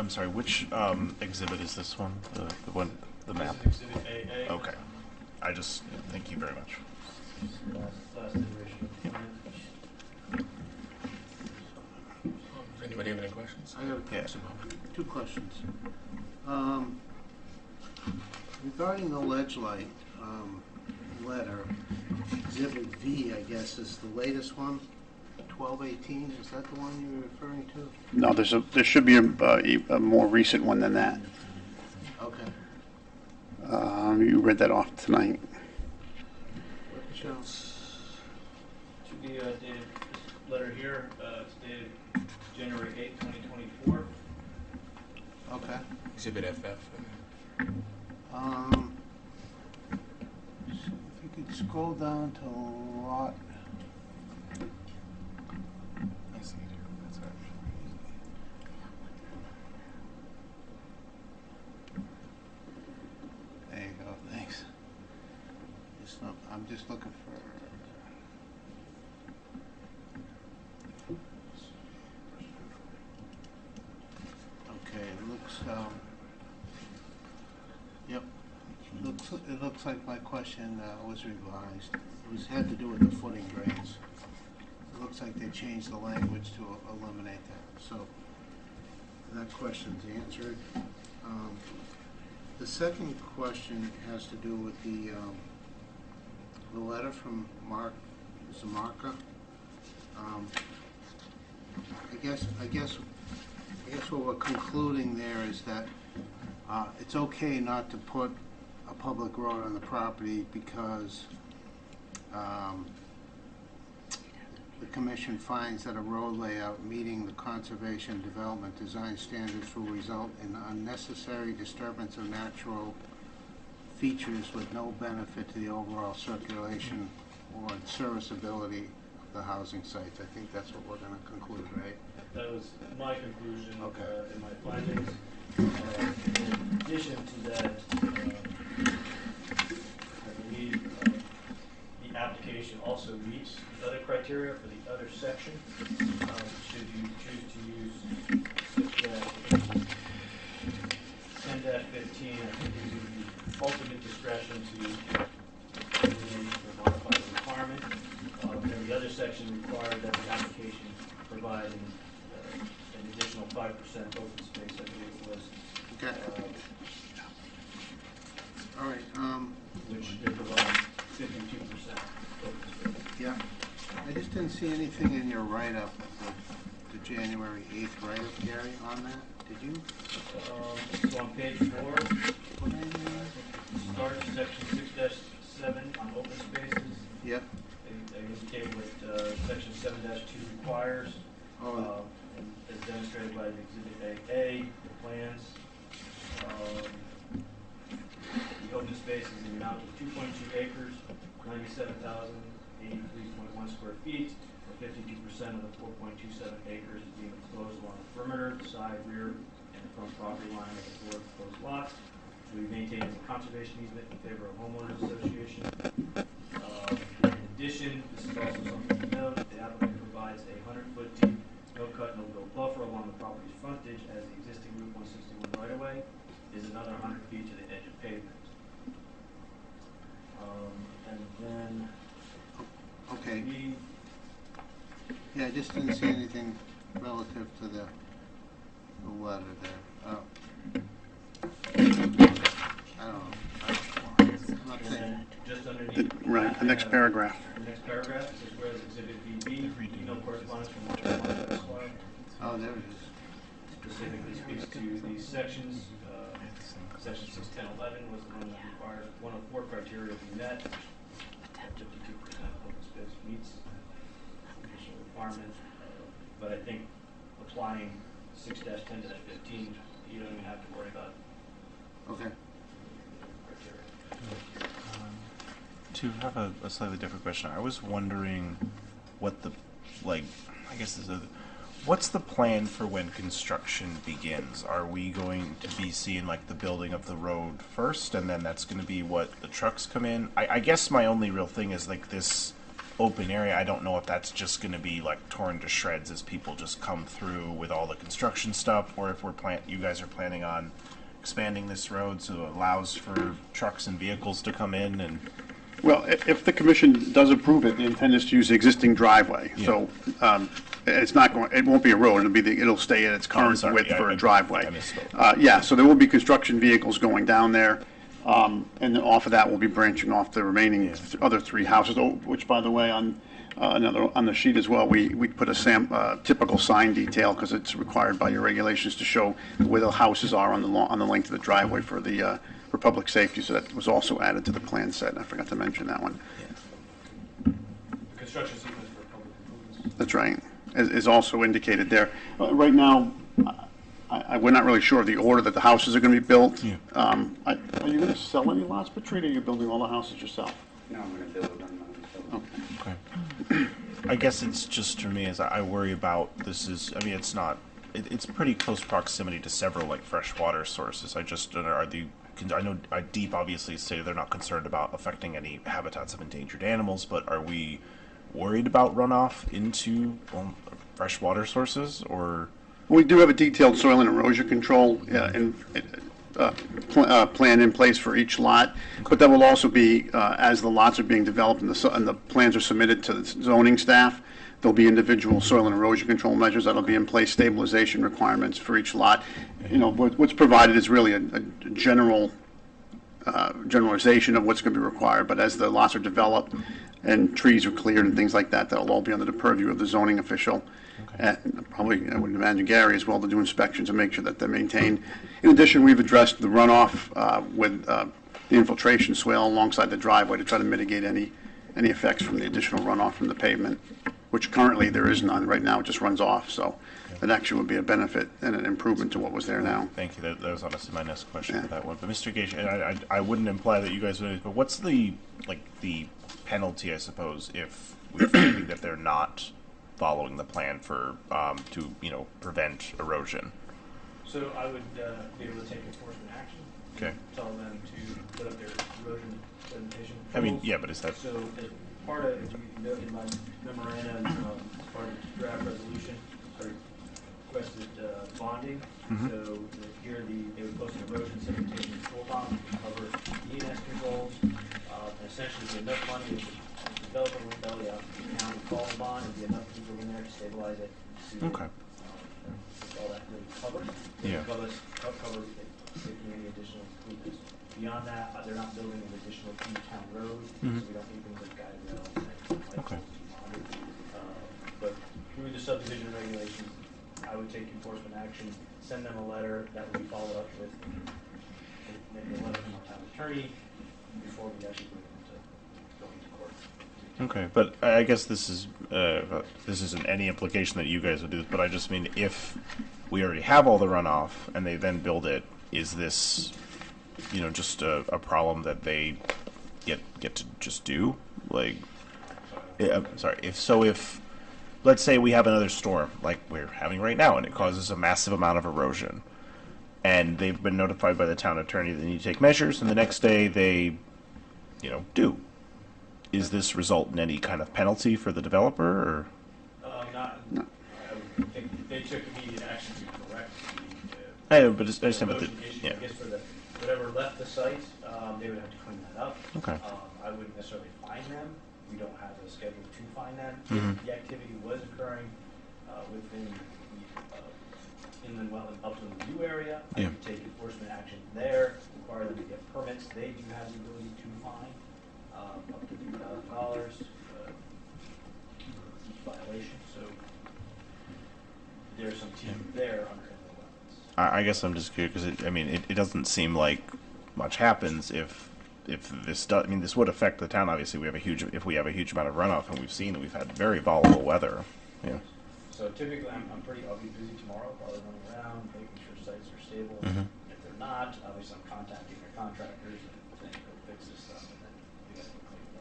C: exhibit is this one? The one, the map?
G: This is Exhibit AA.
C: Okay. Thank you very much.
G: Last iteration of the plan.
A: Anybody have any questions?
E: I got
C: Yeah.
E: two questions. Regarding the ledge light letter, Exhibit V, I guess, is the latest one, 1218, is that the one you were referring to?
L: No, there should be a more recent one than that.
E: Okay.
L: You read that off tonight.
E: Sure.
G: Should be dated, this letter here, it's dated January 8th, 2024.
E: Okay.
A: Exhibit FF.
E: If you could scroll down to lot,
C: I see it here. That's actually
E: there you go, thanks. I'm just looking for, okay, it looks, yep, it looks like my question was revised. It had to do with the footing grades. It looks like they changed the language to eliminate that, so that question's answered. The second question has to do with the letter from Mark Zamarka. I guess what we're concluding there is that it's okay not to put a public road on the property because the commission finds that a road layout meeting the conservation development design standards will result in unnecessary disturbance of natural features with no benefit to the overall circulation or serviceability of the housing sites. I think that's what we're going to conclude, right?
G: That was my conclusion
E: Okay.
G: in my findings. In addition to that, I believe the application also meets the other criteria for the other section. Should you choose to use 10-15, I think it would be ultimate discretion to eliminate or modify the requirement. And the other section required that the application provide an additional 5% open space, I believe it was.
E: Okay. All right.
G: Which they provide 52% open space.
E: Yeah. I just didn't see anything in your write-up, the January 8th write-up, Gary, on that. Did you?
G: So on page 4, start section 6-7 on open spaces.
E: Yep.
G: They indicate what section 7-2 requires.
E: Oh,
G: And as demonstrated by the exhibit AA, the plans. The open space is in the amount of 2.2 acres, 97,083.1 square feet, or 52% of the 4.27 acres is being enclosed along the perimeter, the side, rear, and the front property line of the four proposed lots. We maintain a conservation easement in favor of homeowners association. In addition, this is also something to note, the applicant provides a 100-foot deep no-cut, no-build buffer along the property's frontage as the existing Route 161 right-of-way is another 100 feet to the edge of pavement. And then
E: okay.
G: we,
E: Yeah, I just didn't see anything relative to the letter there. I don't know. I'm not
G: and
E: saying.
G: then just underneath.
L: Right, the next paragraph.
G: The next paragraph says, whereas exhibit VB, email correspondence from Mark Esquire,
E: Oh, there it is.
G: specifically speaks to these sections. Section 61011 was the one that requires 104 criteria to be met. 52% open space meets additional requirement. But I think applying 6-10-15, you don't even have to worry about
E: Okay.
G: criteria.
C: To have a slightly different question, I was wondering what the, like, I guess this is what's the plan for when construction begins? Are we going to be seeing like the building of the road first, and then that's going to be what the trucks come in? I guess my only real thing is like this open area, I don't know if that's just going to be like torn to shreds as people just come through with all the construction stuff, or if you guys are planning on expanding this road so it allows for trucks and vehicles to come in and.
L: Well, if the commission does approve it, the intent is to use the existing driveway.
C: Yeah.
L: So it's not going, it won't be a road, it'll stay at its current
C: sorry,
L: width for
C: I
L: a driveway.
C: I misspoke.
L: Yeah, so there will be construction vehicles going down there, and then off of that, we'll be branching off the remaining other 3 houses, which, by the way, on the sheet as well, we put a typical sign detail, because it's required by your regulations to show where the houses are on the length of the driveway for public safety, so that was also added to the plan set. I forgot to mention that one.
G: The construction sequence for public improvements.
L: That's right, is also indicated there. Right now, we're not really sure of the order that the houses are going to be built.
C: Yeah.
L: Are you going to sell any lots, Patricia, or are you building all the houses yourself?
E: No, I'm going to build it on my own.
C: Okay. I guess it's just for me as I worry about this is, I mean, it's not, it's pretty close proximity to several like freshwater sources. I know Deep obviously stated they're not concerned about affecting any habitats of endangered animals, but are we worried about runoff into freshwater sources, or?
L: We do have a detailed soil and erosion control plan in place for each lot, but that will also be, as the lots are being developed and the plans are submitted to the zoning staff, there'll be individual soil and erosion control measures that'll be in place, stabilization requirements for each lot. You know, what's provided is really a generalization of what's going to be required, but as the lots are developed and trees are cleared and things like that, that'll all be under the purview of the zoning official. And probably, I would imagine Gary as well, to do inspections and make sure that they're maintained. In addition, we've addressed the runoff with the infiltration swale alongside the driveway to try to mitigate any effects from the additional runoff from the pavement, which currently there is none. Right now, it just runs off, so it actually would be a benefit and an improvement to what was there now.
C: Thank you. That was honestly my next question for that one. But Mr. Gage, and I wouldn't imply that you guys would, but what's the penalty, I suppose, if we find that they're not following the plan for to prevent erosion?
G: So I would be able to take enforcement action.
C: Okay.
G: Tell them to put up their erosion presentation.
C: I mean, yeah, but is that
G: So as part of, if you note in my memorandum, as part of the draft resolution, I requested bonding.
C: Mhm.
G: So here they would post an erosion segmentation control bond to cover E&S controls. And essentially, be enough money if the developer went belly up, the town would call the bond and be enough people in there to stabilize it.
C: Okay.
G: That's all that really covers.
C: Yeah.
G: Cover taking any additional improvements. Beyond that, they're not building an additional town road,
C: Mhm.
G: so we don't need things like guide rails and light
C: Okay.
G: poles to be monitored. But through the subdivision regulations, I would take enforcement action, send them a letter that would be followed up with maybe a letter from our town attorney before we actually bring them to going to court.
C: Okay, but I guess this isn't any implication that you guys would do this, but I just mean if we already have all the runoff and they then build it, is this, just a problem that they get to just do? Like, sorry, if let's say we have another storm like we're having right now and it causes a massive amount of erosion, and they've been notified by the town attorney they need to take measures, and the next day they, do. Is this result in any kind of penalty for the developer, or?
L: No.
G: I would think if they took immediate action to correct
C: I know, but I just
G: the
C: about the,
G: erosion issue,
C: yeah.
G: I guess for whatever left the site, they would have to clean that up.
C: Okay.
G: I wouldn't necessarily fine them. We don't have a schedule to fine them.
C: Mhm.
G: If the activity was occurring within the inland wetland upland review area, I
C: Yeah.
G: would take enforcement action there, require them to get permits. They do have the ability to fine up to $3,000 each violation. So there's some teeth there under inland wetlands.
C: I guess I'm just curious because it doesn't seem like much happens if this does. I mean, this would affect the town. Obviously, if we have a huge amount of runoff, and we've seen that we've had very volatile weather. Yeah.
G: So typically, I'll be busy tomorrow, probably running around, making sure sites are stable.
C: Mhm.
G: If they're not, obviously I'm contacting their contractors and saying, go fix this stuff, and then we gotta go clean it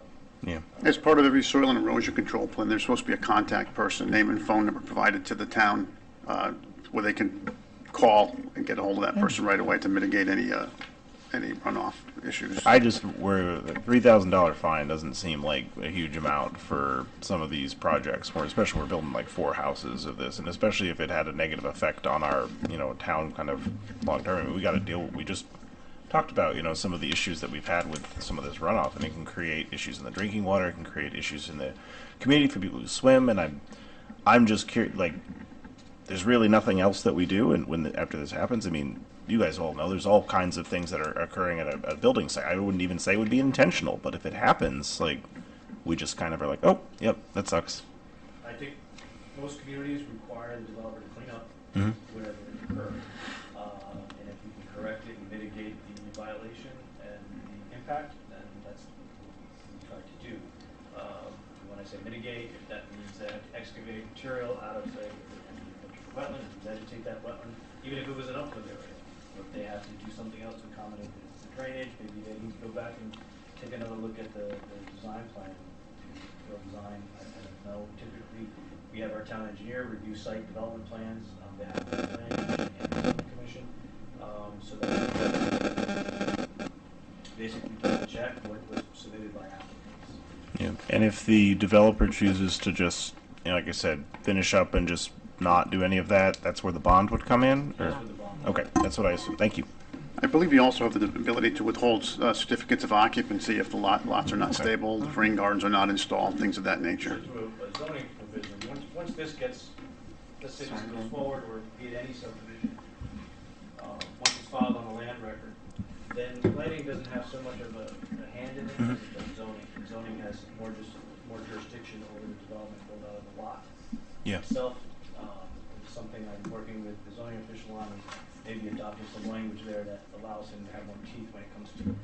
G: up.
C: Yeah.
L: As part of every soil and erosion control plan, there's supposed to be a contact person, name and phone number provided to the town, where they can call and get a hold of that person right away to mitigate any any runoff issues.
C: I just, where the $3,000 fine doesn't seem like a huge amount for some of these projects, where especially we're building like 4 houses of this, and especially if it had a negative effect on our, town kind of long term. I mean, we got to deal. We just talked about, some of the issues that we've had with some of this runoff, and it can create issues in the drinking water. It can create issues in the community for people who swim, and I'm just curious, like, there's really nothing else that we do, and after this happens, I mean, you guys all know there's all kinds of things that are occurring at a building site. I wouldn't even say it would be intentional, but if it happens, like, we just kind of are like, oh, yep, that sucks.
G: I think most communities require the developer to clean up
C: Mhm.
G: wherever it occurs. And if you can correct it and mitigate the violation and the impact, then that's what we try to do. When I say mitigate, if that means they have to excavate material out of, say, a wetland, and vegetate that wetland, even if it was an upland area, or if they have to do something else to accommodate the drainage, maybe they need to go back and take another look at the design plan, to design. I don't know. Typically, we have our town engineer review site development plans on behalf of the planning and the zoning commission, so that basically check what was submitted by applicants.
C: Yeah, and if the developer chooses to just, like I said, finish up and just not do any of that, that's where the bond would come in? Or?
G: That's where the bond.
C: Okay, that's what I assume. Thank you.
L: I believe you also have the ability to withhold certificates of occupancy if the lots are not stable, the rain gardens are not installed, things of that nature.
G: Through a zoning provision, once this gets, let's say this goes forward, or be it any subdivision, once it's filed on the land record, then planning doesn't have so much of a hand in it as it does zoning. And zoning has more jurisdiction over the development build out of the lot
C: Yeah.
G: itself. Something I'm working with the zoning official on, is maybe adopting some language there that allows him to have more teeth when it comes to the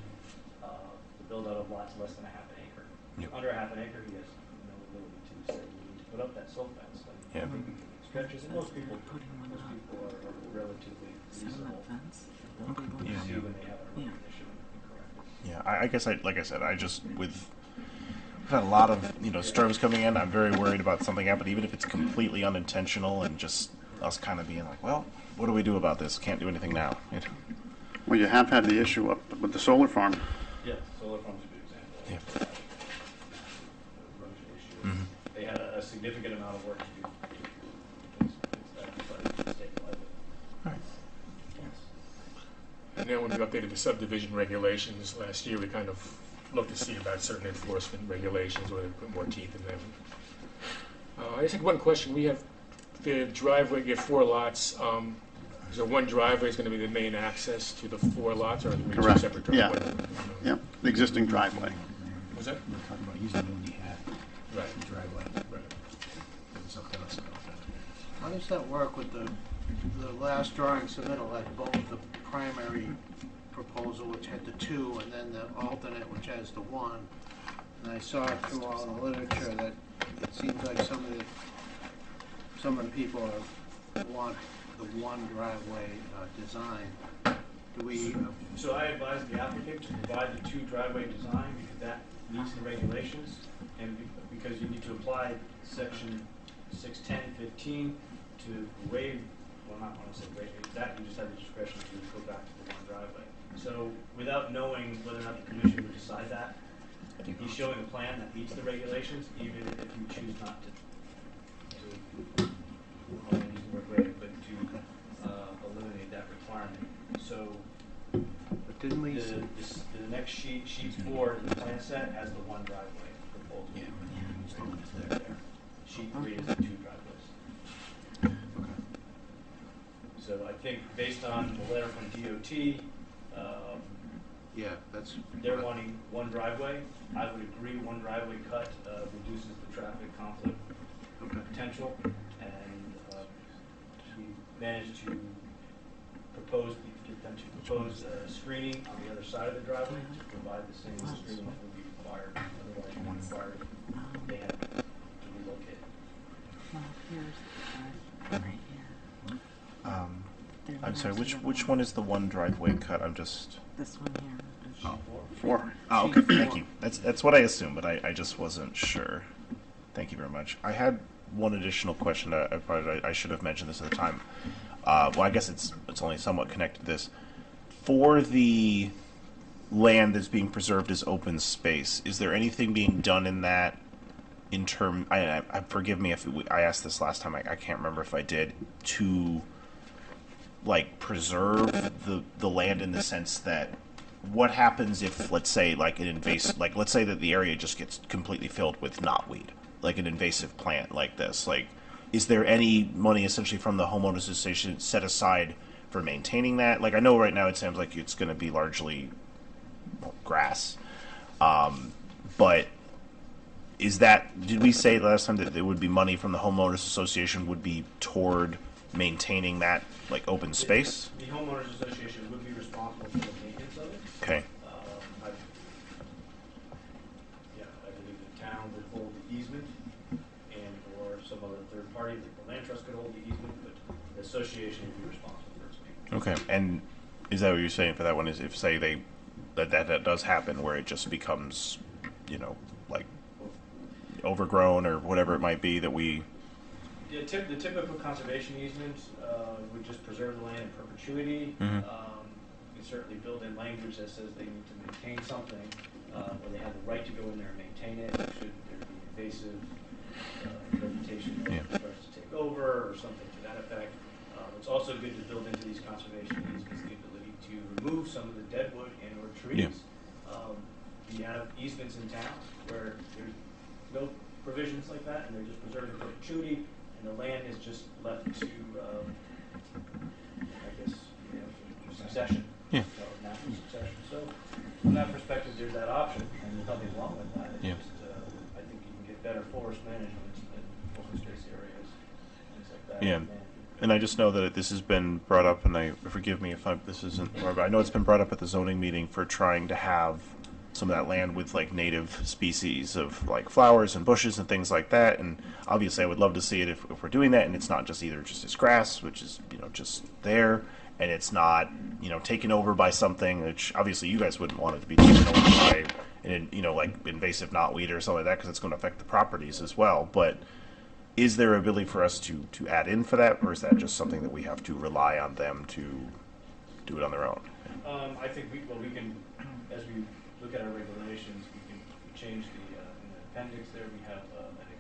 G: build out of lots less than a half an acre.
C: Yep.
G: Under a half an acre, he has no ability to say we need to put up that silt fence. And
C: Yeah.
G: I think we can make stretches, and most people are relatively reasonable.
C: Yeah,
G: See
C: yeah.
G: when they have a road issue and correct it.
C: Yeah, I guess like I said, we've had a lot of, storms coming in. I'm very worried about something happening, even if it's completely unintentional, and just us kind of being like, well, what do we do about this? Can't do anything now.
L: Well, you have had the issue up with the solar farm.
G: Yeah, solar farms is a good example.
C: Yeah.
G: Erosion issue.
C: Mhm.
G: They had a significant amount of work to do to fix that, but stabilize it.
C: All right.
A: And then when we updated the subdivision regulations last year, we kind of looked to see about certain enforcement regulations, whether we put more teeth in them. I just think one question, we have the driveway, you have 4 lots. Is there one driveway is going to be the main access to the 4 lots, or are there 2
L: Correct.
A: separate
L: Yeah.
A: driveways?
L: Yep, the existing driveway.
A: Was that?
F: We're talking about using the one you had,
A: Right.
F: the driveway.
A: Right.
F: It was up to us about that.
E: How does that work with the last drawing submittal had both the primary proposal, which had the 2, and then the alternate, which has the 1? And I saw through all the literature that it seems like some of the people want the 1 driveway design. Do we?
G: So I advise the applicant to provide the 2 driveway design, because that meets the regulations, and because you need to apply section 610-15 to waive, well, not want to say waive, that you just have the discretion to go back to the 1 driveway. So without knowing whether or not the commission would decide that, he's showing a plan that meets the regulations, even if you choose not to I don't use the word waive, but to eliminate that requirement. So
E: But didn't we?
G: the next sheet, sheet 4, the plan set has the 1 driveway proposal.
F: Yeah, but then it's not just there.
G: Sheet 3 is the 2 driveways. So I think based on the letter from DOT,
E: Yeah, that's.
G: they're wanting 1 driveway. I would agree 1 driveway cut reduces the traffic conflict potential, and we managed to get them to propose screening on the other side of the driveway to provide the same screening that would be required, otherwise it would be required if they had to relocate.
B: Well, here's right here.
C: I'm sorry, which one is the 1 driveway cut? I'm just...
B: This one here.
C: Oh.
L: 4.
C: Oh, okay, thank you. That's what I assumed, but I just wasn't sure. Thank you very much. I had one additional question. I should have mentioned this at the time. Well, I guess it's only somewhat connected to this. For the land that's being preserved as open space. Is there anything being done in that in term? I forgive me if I asked this last time. I can't remember if I did, to like preserve the land in the sense that what happens if, let's say, like an invasive, like let's say that the area just gets completely filled with knotweed, like an invasive plant like this. Like, is there any money essentially from the homeowners association set aside for maintaining that? Like, I know right now it sounds like it's going to be largely grass, but is that, did we say last time that there would be money from the homeowners association would be toward maintaining that like open space?
G: The homeowners association would be responsible for the maintenance of it.
C: Okay.
G: I believe the town would hold the easement, and or some other third party, like the land trust could hold the easement, but the association would be responsible for its maintenance.
C: Okay. And is that what you're saying for that one? Is if say that does happen where it just becomes, like overgrown or whatever it might be that we.
G: Yeah, the typical conservation easement would just preserve the land in perpetuity.
C: Mm-hmm.
G: You can certainly build in language that says they need to maintain something, or they have the right to go in there and maintain it. Should there be invasive vegetation that starts to take over or something to that effect. It's also good to build into these conservation easements the ability to remove some of the dead wood and or trees.
C: Yeah.
G: You have easements in towns where there's no provisions like that, and they're just preserved in perpetuity, and the land is just left to, succession.
C: Yeah.
G: Natural succession. So, from that perspective, there's that option, and there's nothing wrong with that. It's just, I think you can get better forest management in open space areas, things like that.
C: Yeah. And I just know that this has been brought up, and forgive me if this isn't, or I know it's been brought up at the zoning meeting for trying to have some of that land with like native species of like flowers and bushes and things like that. And obviously, I would love to see it if we're doing that, and it's not just either just as grass, which is just there, and it's not taken over by something which obviously you guys wouldn't want it to be taken over by like invasive knotweed or something like that because it's going to affect the properties as well. But is there ability for us to add in for that, or is that just something that we have to rely on them to do it on their own?
G: I think we can, as we look at our regulations, we can change in the appendix there, we have, I think,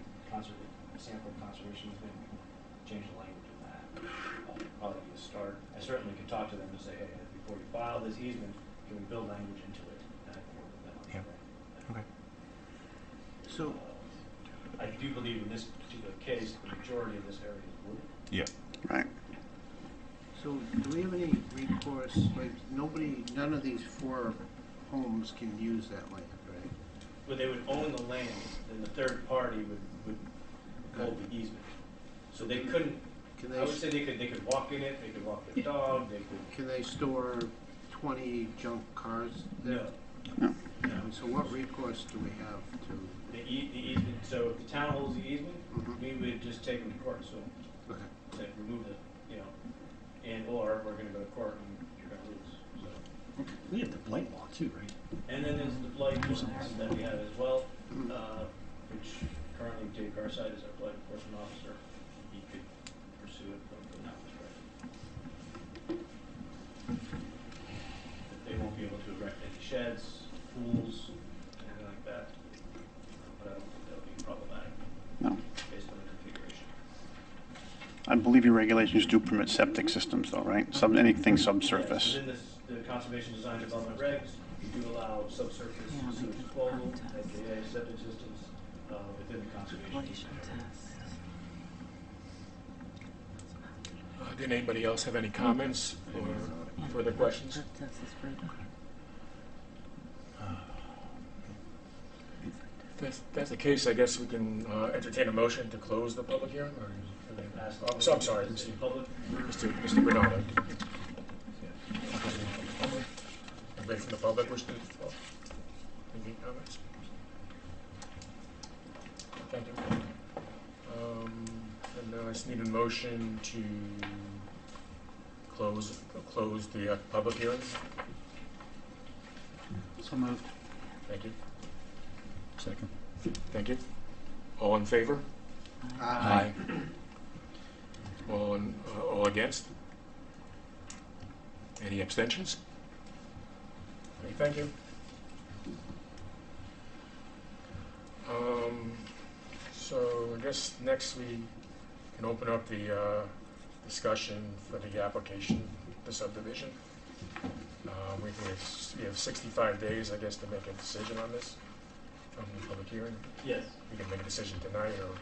G: sample conservation has been, change the language in that. Probably be a start. I certainly can talk to them and say, hey, before you file this easement, can we build language into it? And I can work with them on that.
C: Okay.
E: So,
G: I do believe in this particular case, the majority of this area is wooded.
C: Yeah.
L: Right.
E: so do we have any recourse, like, none of these 4 homes can use that land, right?
G: But they would own the land, then the third party would hold the easement. So they couldn't, I would say they could walk in it, they could walk their dog, they could.
E: Can they store 20 junk cars there?
L: No.
E: And so what recourse do we have to?
G: The easement, so if the town holds the easement, we would just take them to court, so,
E: Okay.
G: say, remove the, or we're gonna go to court and you're gonna lose, so.
D: We have the blight law too, right?
G: And then there's the blight that we have as well, which currently Dave Garside is our blight enforcement officer. He could pursue it from that perspective. But they won't be able to erect any sheds, pools, anything like that. But I don't think that would be problematic.
L: No.
G: Based on the configuration.
L: I believe your regulations do permit septic systems though, right? Anything subsurface.
G: Yes, within the conservation design development regs, we do allow subsurface sewage disposal, aka septic systems, within the conservation
B: Population
G: easement.
B: test.
A: Did anybody else have any comments or further questions?
B: That test is great.
A: If that's the case, I guess we can entertain a motion to close the public hearing, or so I'm sorry, Mr. Bernardo. Anybody from the public wish to any comments? Thank you. And now I just need a motion to close the public hearing.
D: So moved.
A: Thank you.
D: Second.
A: Thank you. All in favor?
E: Aye.
A: All against? Any abstentions? Okay, thank you. So I guess next we can open up the discussion for the application, the subdivision. We have 65 days, I guess, to make a decision on this from the public hearing.
G: Yes,
A: We can make a decision tonight or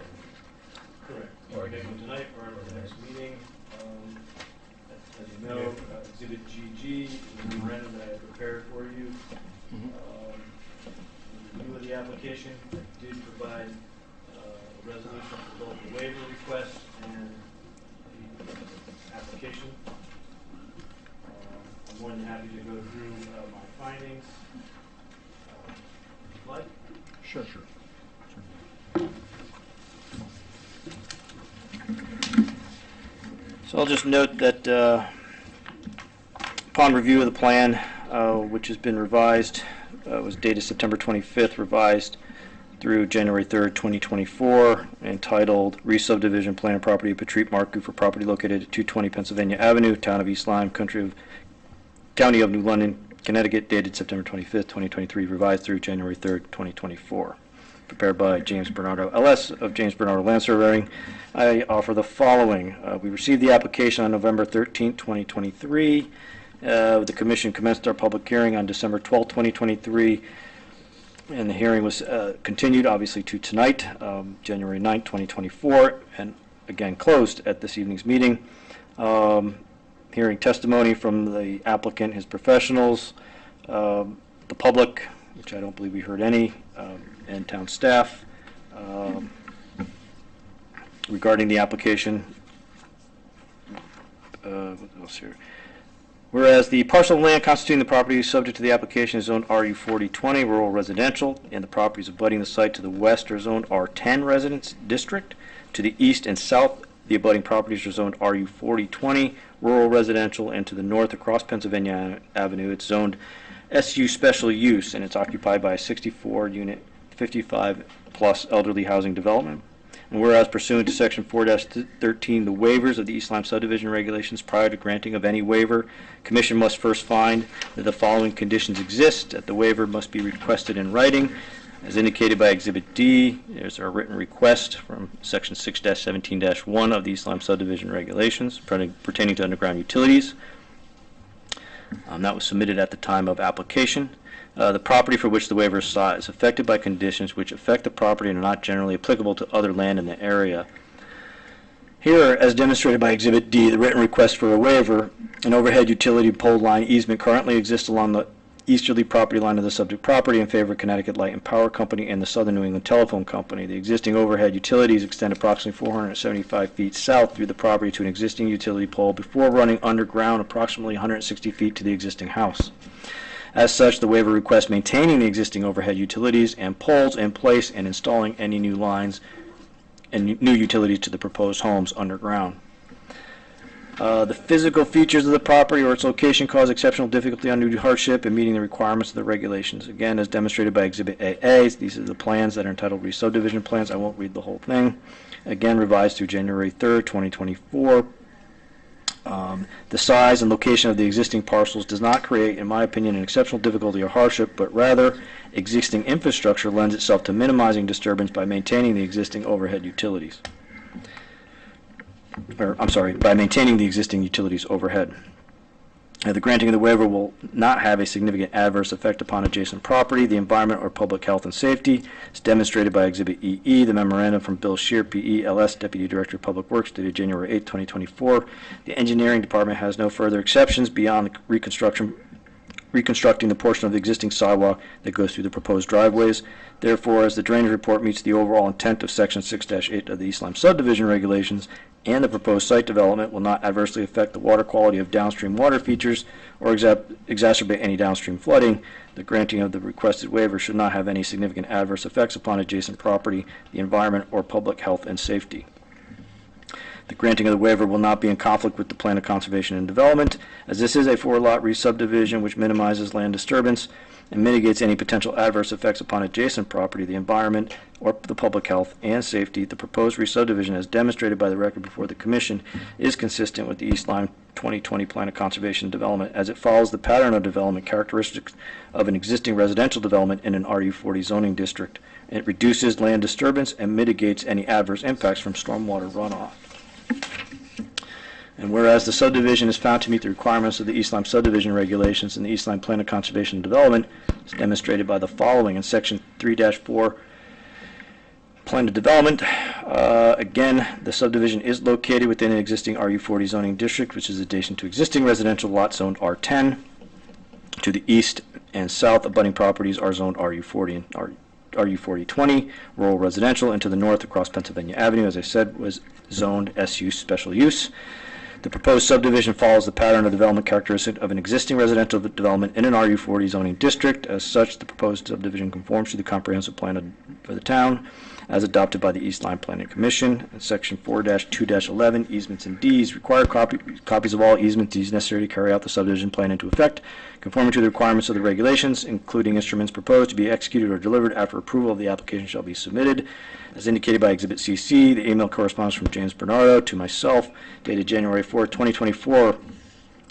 G: correct.
A: Or
G: Or get them tonight or at the next meeting. As you know, Exhibit GG, the memorandum that I prepared for you. In review of the application, I did provide a resolution for both the waiver request and the application. I'm more than happy to go through my findings. If you'd like.
A: Sure.
I: So I'll just note that upon review of the plan, which has been revised, was dated September 25th, revised through January 3rd, 2024, entitled Re-Subdivision Plan and Property of Patrice Marcoux for property located at 220 Pennsylvania Avenue, Town of East Lyme, County of New London, Connecticut, dated September 25th, 2023, revised through January 3rd, 2024. Prepared by James Bernardo, LS of James Bernardo Land Surveying. I offer the following. We received the application on November 13th, 2023. The Commission commenced our public hearing on December 12th, 2023, and the hearing was continued, obviously, to tonight, January 9th, 2024, and again closed at this evening's meeting. Hearing testimony from the applicant, his professionals, the public, which I don't believe we heard any, and town staff regarding the application. What else here? Whereas the parcel of land constituting the property subject to the application is zoned RU 4020 rural residential, and the properties abutting the site to the west are zoned R10 residence district. To the east and south, the abutting properties are zoned RU 4020 rural residential, and to the north across Pennsylvania Avenue, it's zoned SU special use, and it's occupied by a 64-unit, 55-plus elderly housing development. And whereas pursuant to Section 4-13, the waivers of the East Lyme subdivision regulations, prior to granting of any waiver, Commission must first find that the following conditions exist, that the waiver must be requested in writing, as indicated by Exhibit D. There's our written request from Section 6-17-1 of the East Lyme subdivision regulations pertaining to underground utilities. That was submitted at the time of application. The property for which the waiver is sought is affected by conditions which affect the property and are not generally applicable to other land in the area. Here, as demonstrated by Exhibit D, the written request for a waiver, an overhead utility pole line easement currently exists along the easterly property line of the subject property in favor of Connecticut Light and Power Company and the Southern New England Telephone Company. The existing overhead utilities extend approximately 475 feet south through the property to an existing utility pole before running underground approximately 160 feet to the existing house. As such, the waiver requests maintaining the existing overhead utilities and poles in place and installing any new lines and new utilities to the proposed homes underground. The physical features of the property or its location cause exceptional difficulty, undue hardship in meeting the requirements of the regulations. Again, as demonstrated by Exhibit AA, these are the plans that are entitled Re-Subdivision Plans. I won't read the whole thing. Again, revised through January 3rd, 2024. The size and location of the existing parcels does not create, in my opinion, an exceptional difficulty or hardship, but rather existing infrastructure lends itself to minimizing disturbance by maintaining the existing overhead utilities. By maintaining the existing utilities overhead. The granting of the waiver will not have a significant adverse effect upon adjacent property, the environment, or public health and safety. It's demonstrated by Exhibit EE, the memorandum from Bill Shear, PE, LS, Deputy Director of Public Works, dated January 8, 2024. The engineering department has no further exceptions beyond the reconstructing the portion of the existing sidewalk that goes through the proposed driveways. Therefore, as the drainage report meets the overall intent of Section 6-8 of the East Lyme subdivision regulations, and the proposed site development will not adversely affect the water quality of downstream water features or exacerbate any downstream flooding, the granting of the requested waiver should not have any significant adverse effects upon adjacent property, the environment, or public health and safety. The granting of the waiver will not be in conflict with the Plan of Conservation and Development, as this is a 4-lot re-subdivision which minimizes land disturbance and mitigates any potential adverse effects upon adjacent property, the environment, or the public health and safety. The proposed re-subdivision, as demonstrated by the record before the Commission, is consistent with the East Lyme 2020 Plan of Conservation and Development, as it follows the pattern of development characteristics of an existing residential development in an RU40 zoning district. It reduces land disturbance and mitigates any adverse impacts from stormwater runoff. And whereas the subdivision is found to meet the requirements of the East Lyme subdivision regulations and the East Lyme Plan of Conservation and Development, is demonstrated by the following in Section 3-4 Plan of Development. Again, the subdivision is located within an existing RU40 zoning district, which is adjacent to existing residential lots zoned R10. To the east and south, abutting properties are zoned RU40 and RU4020, rural residential, and to the north across Pennsylvania Avenue, as I said, was zoned SU special use. The proposed subdivision follows the pattern of development characteristic of an existing residential development in an RU40 zoning district. As such, the proposed subdivision conforms to the comprehensive plan for the town as adopted by the East Lyme Planning Commission. In Section 4-2-11, easements and deeds require copies of all easement deeds necessary to carry out the subdivision plan into effect, conforming to the requirements of the regulations, including instruments proposed to be executed or delivered after approval of the application shall be submitted. As indicated by Exhibit CC, the email correspondence from James Bernardo to myself, dated January 4, 2024,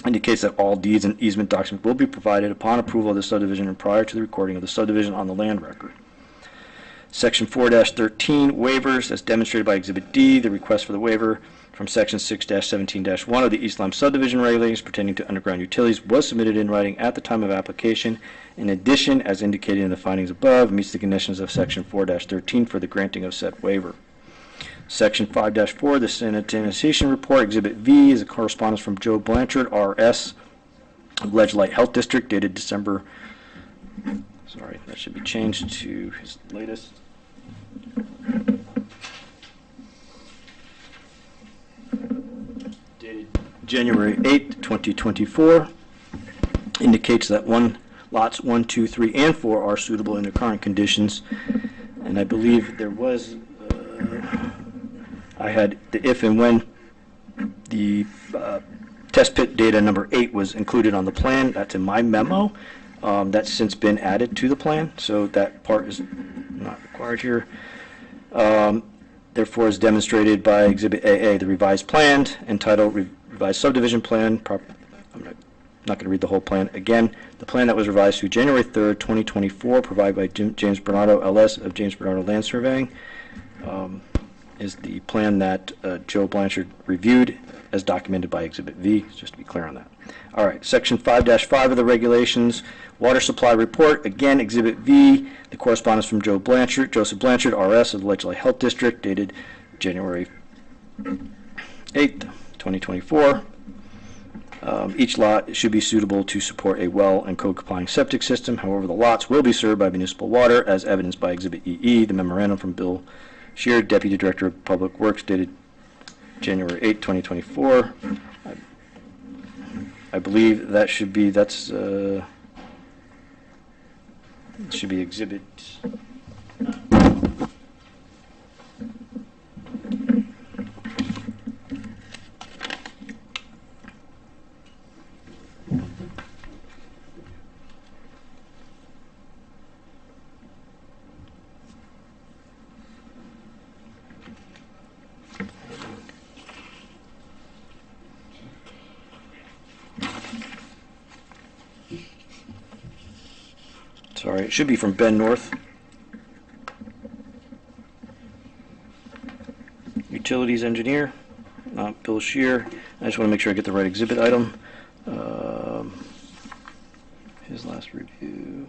I: indicates that all deeds and easement documents will be provided upon approval of the subdivision and prior to the recording of the subdivision on the land record. Section 4-13, waivers, as demonstrated by Exhibit D, the request for the waiver from Section 6-17-1 of the East Lyme subdivision regulations pertaining to underground utilities was submitted in writing at the time of application. In addition, as indicated in the findings above, meets the conditions of Section 4-13 for the granting of said waiver. Section 5-4, the sanitation report, Exhibit V, is a correspondence from Joe Blanchard, R.S., of Ledge Light Health District, dated December, sorry, that should be changed to his latest. Dated January 8, 2024, indicates that lots 1, 2, 3, and 4 are suitable in their current conditions. And I believe there was, I had the if and when the test pit data number 8 was included on the plan. That's in my memo. That's since been added to the plan, so that part is not required here. Therefore, is demonstrated by Exhibit AA, the revised plan, entitled Revised Subdivision Plan. I'm not going to read the whole plan. Again, the plan that was revised through January 3rd, 2024, provided by James Bernardo, LS, of James Bernardo Land Surveying, is the plan that Joe Blanchard reviewed as documented by Exhibit V, just to be clear on that. All right, Section 5-5 of the regulations, water supply report, again, Exhibit V, the correspondence from Joseph Blanchard, R.S. of the Ledge Light Health District, dated January 8th, 2024. Each lot should be suitable to support a well and code-complying septic system. However, the lots will be served by municipal water, as evidenced by Exhibit EE, the memorandum from Bill Shear, Deputy Director of Public Works, dated January 8, 2024. I believe that should be, should be Exhibit. Sorry, it should be from Ben North. Utilities engineer, not Bill Shear. I just want to make sure I get the right exhibit item. His last review.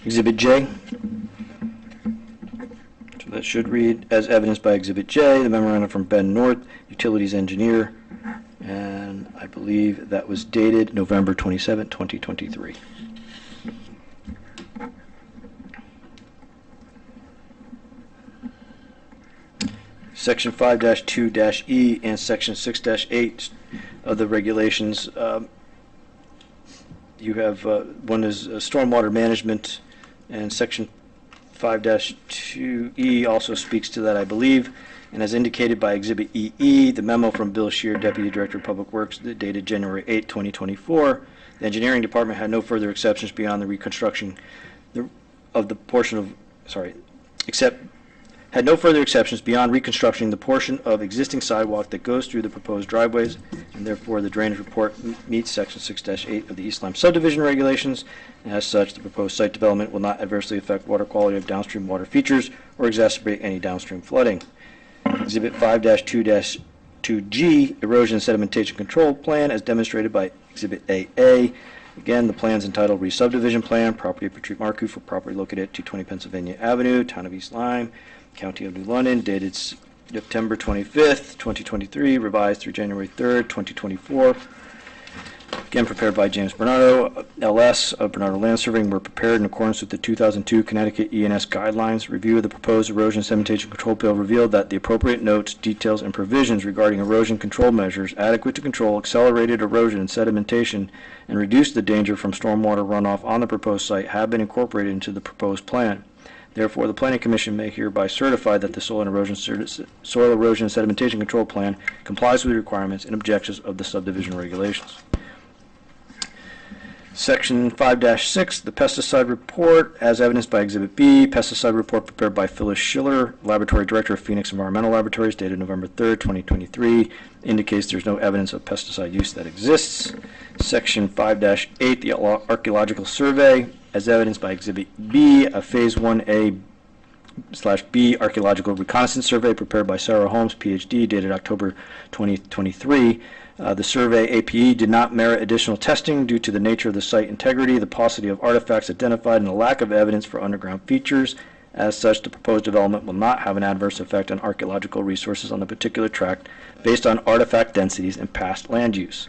I: Exhibit J. That should read, as evidenced by Exhibit J, the memorandum from Ben North, Utilities Engineer, and I believe that was dated November 27, 2023. Section 5-2-E and Section 6-8 of the regulations, you have, one is stormwater management, and Section 5-2E also speaks to that, I believe, and as indicated by Exhibit EE, the memo from Bill Shear, Deputy Director of Public Works, dated January 8, 2024, The engineering department had no further exceptions beyond the reconstruction of the portion of, had no further exceptions beyond reconstructing the portion of existing sidewalk that goes through the proposed driveways, and therefore the drainage report meets Section 6-8 of the East Lyme subdivision regulations. And as such, the proposed site development will not adversely affect water quality of downstream water features or exacerbate any downstream flooding. Exhibit 5-2-2G, Erosion and Sedimentation Control Plan, as demonstrated by Exhibit AA. Again, the plan's entitled Re-Subdivision Plan, property of Patrick Marcoux for property located at 220 Pennsylvania Avenue, Town of East Lyme, County of New London, dated September 25th, 2023, revised through January 3rd, 2024. Again, prepared by James Bernardo, LS of Bernardo Land Surveying, were prepared in accordance with the 2002 Connecticut E&S guidelines. Review of the proposed erosion sedimentation control bill revealed that the appropriate notes, details, and provisions regarding erosion control measures adequate to control accelerated erosion and sedimentation and reduce the danger from stormwater runoff on the proposed site have been incorporated into the proposed plan. Therefore, the Planning Commission may hereby certify that the soil erosion and sedimentation control plan complies with the requirements and objectives of the subdivision regulations. Section 5-6, the pesticide report, as evidenced by Exhibit B, pesticide report prepared by Phyllis Schiller, Laboratory Director of Phoenix Environmental Laboratories, dated November 3rd, 2023, indicates there's no evidence of pesticide use that exists. Section 5-8, the archaeological survey, as evidenced by Exhibit B, a Phase 1A/B archaeological reconnaissance survey prepared by Sarah Holmes, PhD, dated October 2023. The survey APE did not merit additional testing due to the nature of the site integrity, the paucity of artifacts identified, and the lack of evidence for underground features. As such, the proposed development will not have an adverse effect on archaeological resources on the particular tract based on artifact densities and past land use.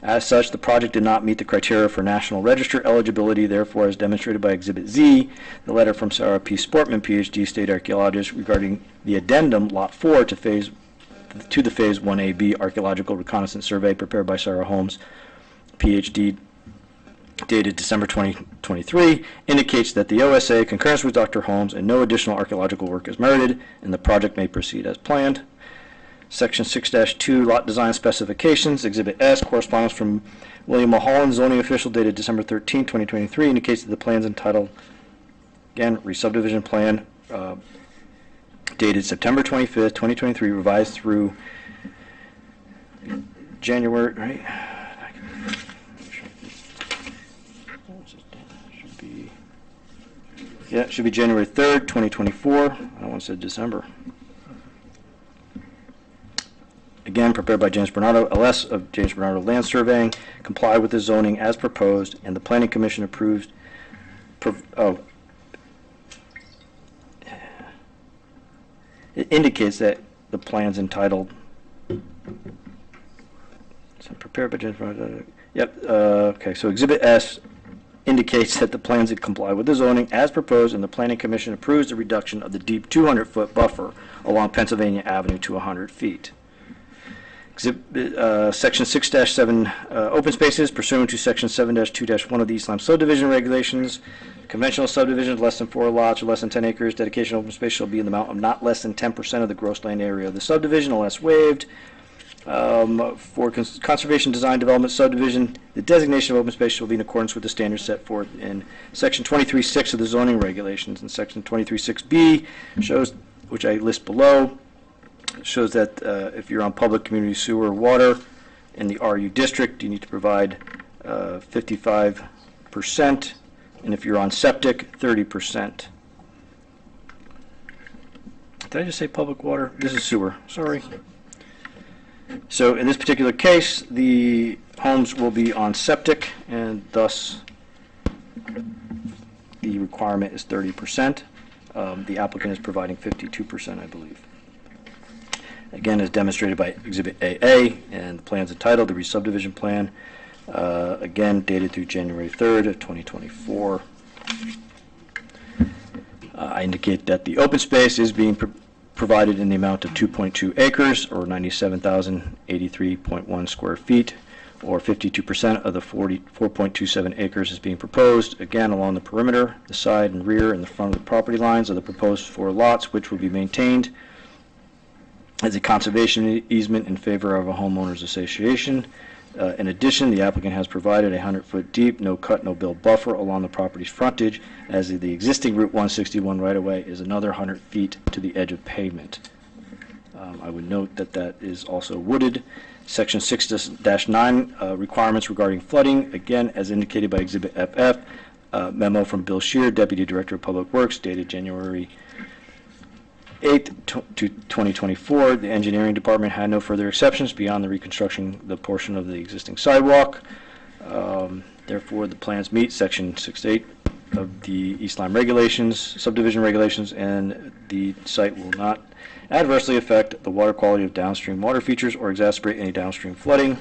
I: As such, the project did not meet the criteria for National Register eligibility. Therefore, as demonstrated by Exhibit Z, the letter from Sarah P. Sportman, PhD, state archaeologist, regarding the addendum, Lot 4, to the Phase 1AB Archaeological Reconnaissance Survey prepared by Sarah Holmes, PhD, dated December 2023, indicates that the OSA concurs with Dr. Holmes and no additional archaeological work is merited, and the project may proceed as planned. Section 6-2, Lot Design Specifications, Exhibit S, correspondence from William Mulholland, zoning official, dated December 13, 2023, indicates that the plans entitled, again, Re-Subdivision Plan, dated September 25th, 2023, revised through January, right? It should be January 3rd, 2024. I want to say December. Again, prepared by James Bernardo, LS of James Bernardo Land Surveying, comply with the zoning as proposed, and the Planning Commission approved. It indicates that the plans entitled, prepared by James Bernardo. Okay, so Exhibit S indicates that the plans comply with the zoning as proposed, and the Planning Commission approves the reduction of the deep 200-foot buffer along Pennsylvania Avenue to 100 feet. Section 6-7, open spaces pursuant to Section 7-2-1 of the East Lyme subdivision regulations. Conventional subdivisions less than 4 lots or less than 10 acres, dedication of open space shall be in the amount of not less than 10% of the gross land area of the subdivision unless waived. For conservation design development subdivision, the designation of open space shall be in accordance with the standards set forth in Section 23.6 of the zoning regulations. And Section 23.6B shows, which I list below, shows that if you're on public community sewer or water in the RU district, you need to provide 55%, and if you're on septic, 30%. Did I just say public water? This is sewer, sorry. So in this particular case, the homes will be on septic, and thus the requirement is 30%. The applicant is providing 52%, I believe. Again, as demonstrated by Exhibit AA, and the plan's entitled the Re-Subdivision Plan, again dated through January 3rd of 2024. I indicate that the open space is being provided in the amount of 2.2 acres, or 97,083.1 square feet, or 52% of the 4.27 acres is being proposed, again along the perimeter, the side and rear and the front of the property lines of the proposed 4 lots, which will be maintained as a conservation easement in favor of a homeowners association. In addition, the applicant has provided a 100-foot deep, no cut, no build buffer along the property's frontage, as the existing Route 161 right-of-way is another 100 feet to the edge of pavement. I would note that that is also wooded. Section 6-9 requirements regarding flooding, again, as indicated by Exhibit FF, memo from Bill Shear, Deputy Director of Public Works, dated January 8th, 2024. The engineering department had no further exceptions beyond the reconstruction the portion of the existing sidewalk. Therefore, the plans meet Section 6-8 of the East Lyme regulations, subdivision regulations, and the site will not adversely affect the water quality of downstream water features or exacerbate any downstream flooding.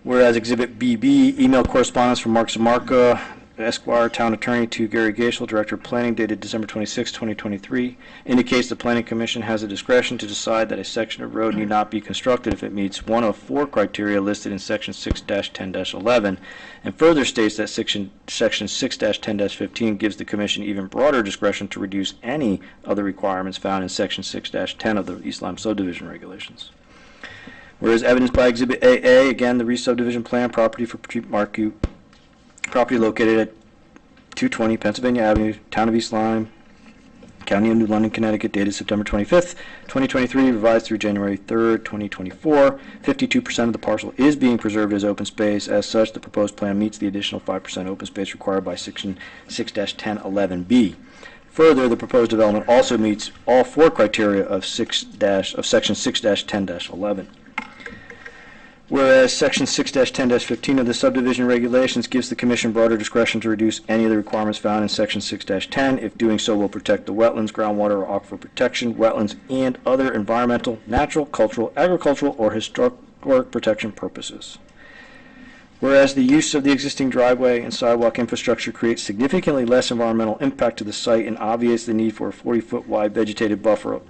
I: Whereas Exhibit BB, email correspondence from Mark Zamarka, Esquire, Town Attorney, to Gary Gaishel, Director of Planning, dated December 26, 2023, indicates the Planning Commission has the discretion to decide that a section of road need not be constructed if it meets one of 4 criteria listed in Section 6-10-11, and further states that Section 6-10-15 gives the Commission even broader discretion to reduce any other requirements found in Section 6-10 of the East Lyme subdivision regulations. Whereas evidenced by Exhibit AA, again, the re-subdivision plan, property for Patrick Marcoux, property located at 220 Pennsylvania Avenue, Town of East Lyme, County of New London, Connecticut, dated September 25th, 2023, revised through January 3rd, 2024. 52% of the parcel is being preserved as open space. As such, the proposed plan meets the additional 5% open space required by Section 6-1011B. Further, the proposed development also meets all 4 criteria of Section 6-10-11. Whereas Section 6-10-15 of the subdivision regulations gives the Commission broader discretion to reduce any of the requirements found in Section 6-10 if doing so will protect the wetlands, groundwater, or aquifer protection, wetlands, and other environmental, natural, cultural, agricultural, or historic protection purposes. Whereas the use of the existing driveway and sidewalk infrastructure creates significantly less environmental impact to the site and obviates the need for a 40-foot wide vegetated buffer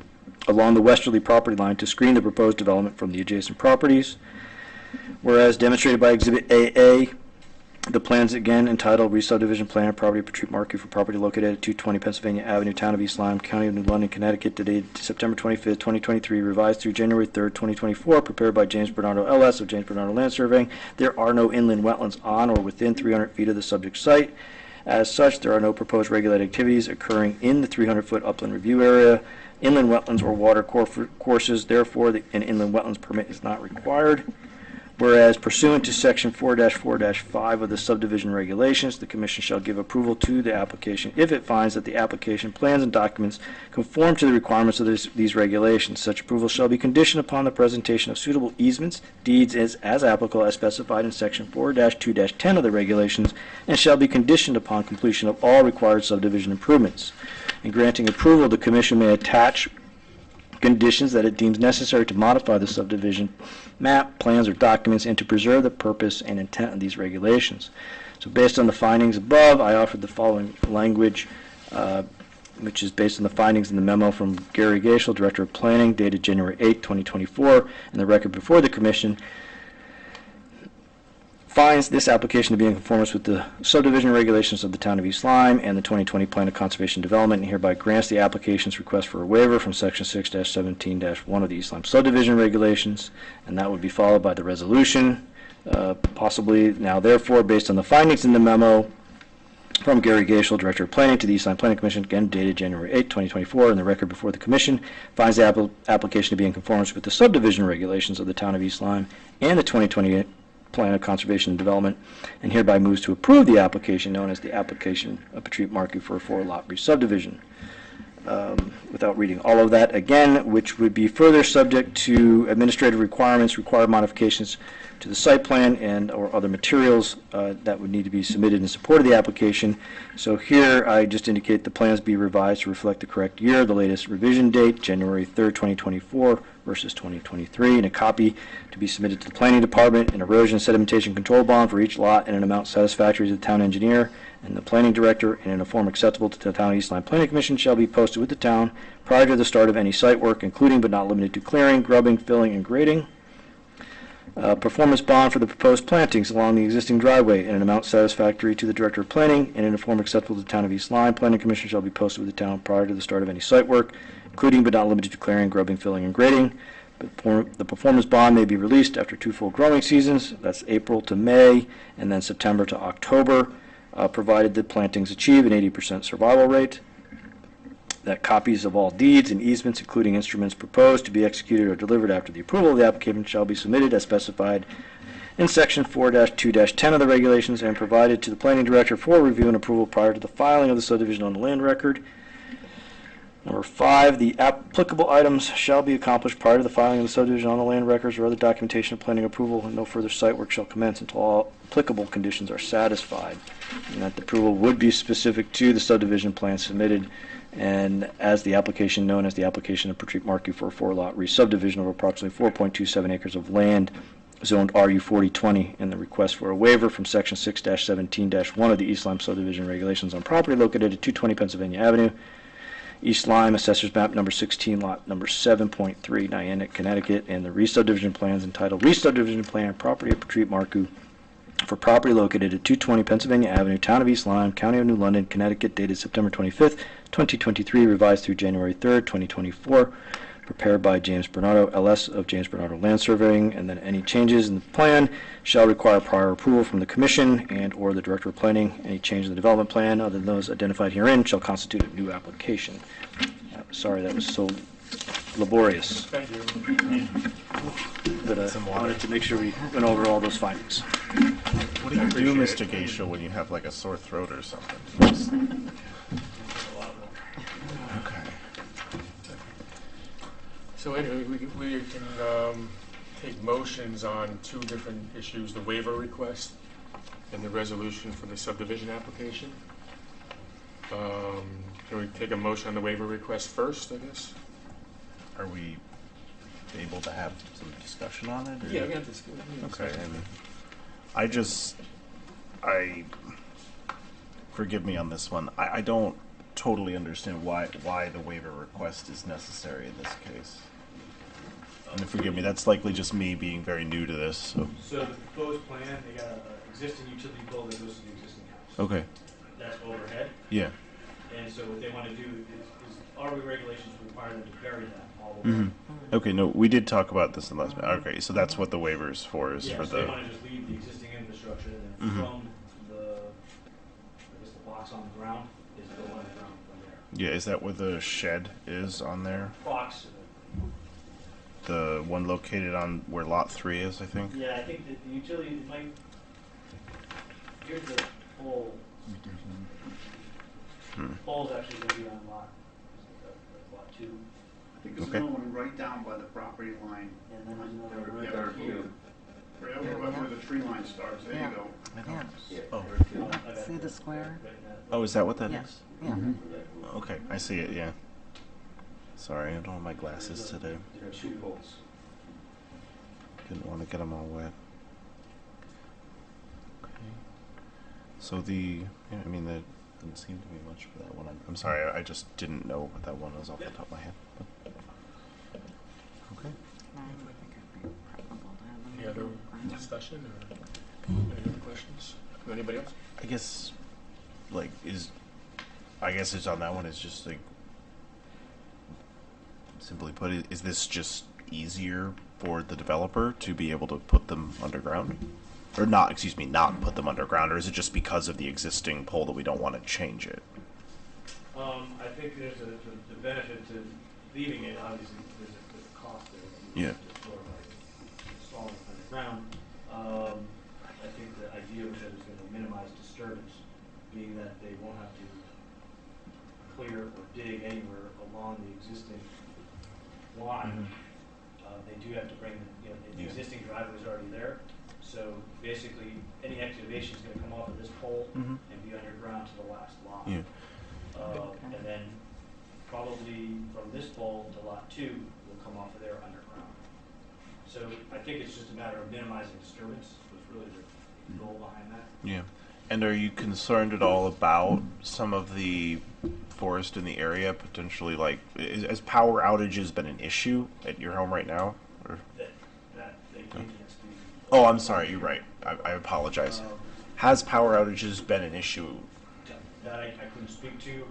I: along the westerly property line to screen the proposed development from the adjacent properties. Whereas demonstrated by Exhibit AA, the plans again entitled Re-Subdivision Plan, Property Patrick Marcoux for property located at 220 Pennsylvania Avenue, Town of East Lyme, County of New London, Connecticut, dated September 25th, 2023, revised through January 3rd, 2024, prepared by James Bernardo LS of James Bernardo Land Surveying. There are no inland wetlands on or within 300 feet of the subject site. As such, there are no proposed regulated activities occurring in the 300-foot upland review area, inland wetlands, or water courses. Therefore, an inland wetlands permit is not required. Whereas pursuant to Section 4-4-5 of the subdivision regulations, the Commission shall give approval to the application if it finds that the application plans and documents conform to the requirements of these regulations. Such approval shall be conditioned upon the presentation of suitable easements, deeds as applicable as specified in Section 4-2-10 of the regulations, and shall be conditioned upon completion of all required subdivision improvements. In granting approval, the Commission may attach conditions that it deems necessary to modify the subdivision map, plans, or documents, and to preserve the purpose and intent of these regulations. So based on the findings above, I offered the following language, which is based on the findings in the memo from Gary Gaishel, Director of Planning, dated January 8, 2024, and the record before the Commission finds this application to be in conformance with the subdivision regulations of the Town of East Lyme and the 2020 Plan of Conservation Development, and hereby grants the application's request for a waiver from Section 6-17-1 of the East Lyme subdivision regulations, and that would be followed by the resolution, possibly now therefore, based on the findings in the memo from Gary Gaishel, Director of Planning, to the East Lyme Planning Commission, again dated January 8, 2024, and the record before the Commission finds the application to be in conformance with the subdivision regulations of the Town of East Lyme and the 2020 Plan of Conservation and Development, and hereby moves to approve the application known as the application of Patrick Marcoux for a 4-lot re-subdivision. Without reading all of that again, which would be further subject to administrative requirements, required modifications to the site plan and or other materials that would need to be submitted in support of the application. So here I just indicate the plans be revised to reflect the correct year, the latest revision date, January 3rd, 2024 versus 2023, and a copy to be submitted to the Planning Department, an erosion and sedimentation control bond for each lot in an amount satisfactory to the town engineer and the planning director, and in a form acceptable to the Town of East Lyme Planning Commission, shall be posted with the town prior to the start of any site work, including but not limited to clearing, grubbing, filling, and grading. Performance bond for the proposed plantings along the existing driveway in an amount satisfactory to the Director of Planning and in a form acceptable to the Town of East Lyme. Planning Commission shall be posted with the town prior to the start of any site work, including but not limited to clearing, grubbing, filling, and grading. The performance bond may be released after 2 full growing seasons, that's April to May, and then September to October, provided the plantings achieve an 80% survival rate. That copies of all deeds and easements, including instruments proposed to be executed or delivered after the approval of the application, shall be submitted as specified in Section 4-2-10 of the regulations and provided to the planning director for review and approval prior to the filing of the subdivision on the land record. Number 5, the applicable items shall be accomplished prior to the filing of the subdivision on the land records or other documentation of planning approval, and no further site work shall commence until all applicable conditions are satisfied. And that the approval would be specific to the subdivision plan submitted and as the application known as the application of Patrick Markey for a 4-lot re-subdivision of approximately 4.27 acres of land zoned RU 4020, and the request for a waiver from Section 6-17-1 of the East Lyme subdivision regulations on property located at 220 Pennsylvania Avenue, East Lyme, Assessor's Map number 16, lot number 7.3, Niantic, Connecticut, and the re-subdivision plans entitled Re-Subdivision Plan, Property of Patrick Markey for property located at 220 Pennsylvania Avenue, Town of East Lyme, County of New London, Connecticut, dated September 25th, 2023, revised through January 3rd, 2024, prepared by James Bernardo, LS of James Bernardo Land Surveying, and then any changes in the plan shall require prior approval from the Commission and or the Director of Planning. Any change in the development plan other than those identified herein shall constitute a new application. Sorry that was so laborious,
A: Thank you.
I: but I wanted to make sure we went over all those findings.
C: What do you do, Mr. Geisha, when you have like a sore throat or something? Okay.
A: So anyway, we can take motions on 2 different issues, the waiver request and the resolution for the subdivision application. Can we take a motion on the waiver request first, I guess?
C: Are we able to have some discussion on it? Or?
A: Yeah, we got this.
C: Okay. And forgive me on this one. I don't totally understand why the waiver request is necessary in this case. And forgive me, that's likely just me being very new to this.
G: So the proposed plan, they got an existing utility pole that goes to the existing house.
C: Okay.
G: That's overhead.
C: Yeah.
G: And so what they want to do is RV regulations require them to bury that all the way.
C: Mm-hmm. Okay, no, we did talk about this in the last minute. Okay, so that's what the waiver is for, is
G: Yeah,
C: for
G: so
C: the...
G: they want to just leave the existing infrastructure and then
C: Mhm.
G: from the box on the ground is go underground from there.
C: Yeah, is that where the shed is on there?
G: Box.
C: The one located on where lot 3 is, I think?
G: Yeah, I think that the utility might. Here's the pole. Pole's actually going to be on lot 2.
L: I think there's
C: Okay.
L: another one right down by the property line.
G: And then there's another one
L: Yeah,
G: right there.
L: right over where the tree line starts, there
B: Yeah.
L: you go.
B: Yeah.
C: Oh.
B: See the square?
C: Oh, is that what that is?
B: Yes. Yeah.
C: Okay, I see it, yeah. Sorry, I don't have my glasses today.
G: There are 2 poles.
C: Didn't want to get them all wet. Okay. So there didn't seem to be much for that one. I'm sorry, I just didn't know what that one was off the top of my head. But. Okay.
A: Any other discussion or any other questions? Anybody else?
C: I guess it's on that one. It's just like, simply put, is this just easier for the developer to be able to put them underground? Or not put them underground, or is it just because of the existing pole that we don't want to change it?
G: I think there's the benefit to leaving it. Obviously, there's a cost there.
C: Yeah.
G: To sort of like installing it underground. I think the idea was that it's going to minimize disturbance, being that they won't have to clear or dig anywhere along the existing line. They do have to bring the existing driveway is already there. So basically, any excavation is going to come off of this pole and be underground to the last lot.
C: Yeah.
G: And then probably from this pole to lot 2 will come off of there underground. So I think it's just a matter of minimizing disturbance was really the goal behind that.
C: Yeah. And are you concerned at all about some of the forest in the area potentially, like, has power outages been an issue at your home right now? Or?
G: That they can't speak.
C: Oh, I'm sorry, you're right. I apologize. Has power outages been an issue?
G: That I couldn't speak to.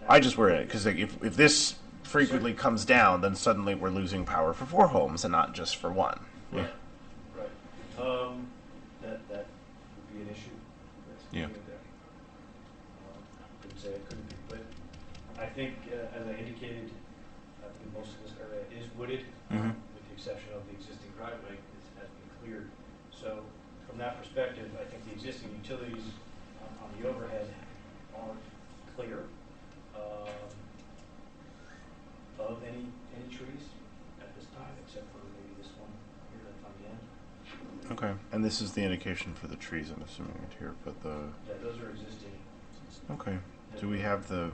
C: I just worry because like, if this frequently comes down, then suddenly we're losing power for 4 homes and not just for one.
G: Right. Right. That would be an issue. That's
C: Yeah.
G: there. Couldn't say it couldn't be, but I think, as I indicated, I think most of this area is wooded,
C: Mhm.
G: with the exception of the existing driveway, has been cleared. So, from that perspective, I think the existing utilities on the overhead are clear of any trees at this time, except for maybe this one here that's on the end.
C: Okay. And this is the indication for the trees, I'm assuming, right here, but the...
G: Yeah, those are existing.
C: Okay. Do we have the...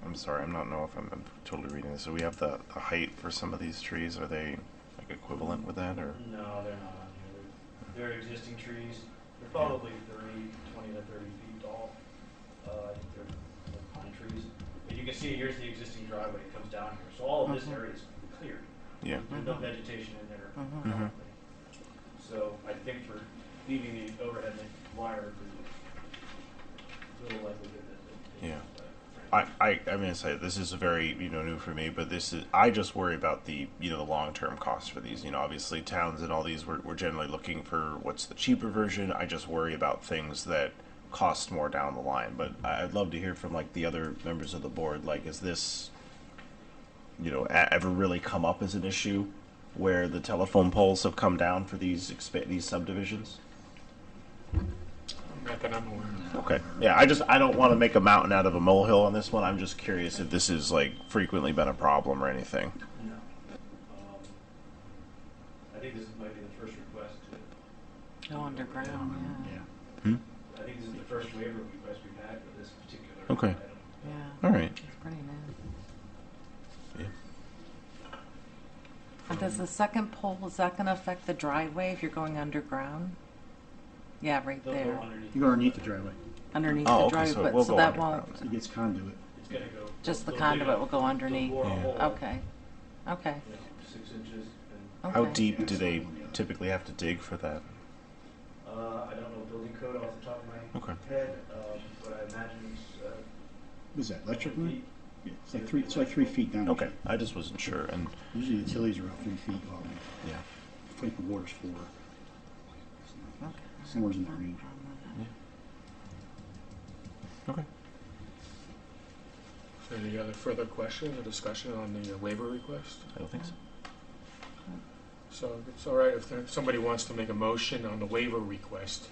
C: I'm sorry, I don't know if I'm totally reading this. So we have the height for some of these trees. Are they like equivalent with that, or?
G: No, they're not on here. They're existing trees. They're probably 20 to 30 feet tall. I think they're pine trees. But you can see here's the existing driveway. It comes down here. So all of this area is cleared.
C: Yeah.
G: There's no vegetation in there.
C: Mhm.
G: So I think for leaving the overhead wire, it's a little likelihood that
C: Yeah. I'm gonna say this is a very new for me, but this is I just worry about the the long term costs for these. Obviously towns and all these we're generally looking for what's the cheaper version. I just worry about things that cost more down the line. But I'd love to hear from like the other members of the board. Like, is this ever really come up as an issue where the telephone poles have come down for these subdivisions?
A: Not that I'm aware of.
C: Okay. Yeah, I don't want to make a mountain out of a molehill on this one. I'm just curious if this has like frequently been a problem or anything.
G: No. I think this might be the first request to
B: Go underground,
C: Hmm?
G: I think this is the first waiver request we've had for this particular
C: Okay.
G: item.
B: yeah.
C: All right.
B: It's pretty new.
C: Yeah.
B: And does the second pole, is that gonna affect the driveway if you're going underground? Yeah, right
G: They'll
B: there,
G: go underneath.
F: You go underneath the driveway.
B: underneath
C: Oh,
B: the
C: okay.
B: driveway,
C: So it will
B: so
C: go
B: that
C: underground.
B: won't,
F: It gets conduit.
G: It's gonna go.
B: just the
G: they'll dig
B: conduit
G: a-
B: will go underneath?
G: they'll bore a
C: Yeah.
G: hole,
B: Okay, okay,
G: 6 inches, and,
B: okay.
C: How deep do they typically have to dig for that?
G: I don't know building code off the top of my
C: Okay.
G: head, but I imagine it's,
F: What is that, electric line?
G: feet.
F: Yeah, it's like 3 feet down.
C: Okay. I just wasn't sure. And
F: Usually utilities are about 3 feet long.
C: yeah.
F: Flaking water's 4.
B: Okay.
F: Somewhere's in that range.
C: Okay.
A: Any other further questions or discussion on the waiver request?
C: I don't think so.
A: So it's all right if somebody wants to make a motion on the waiver request.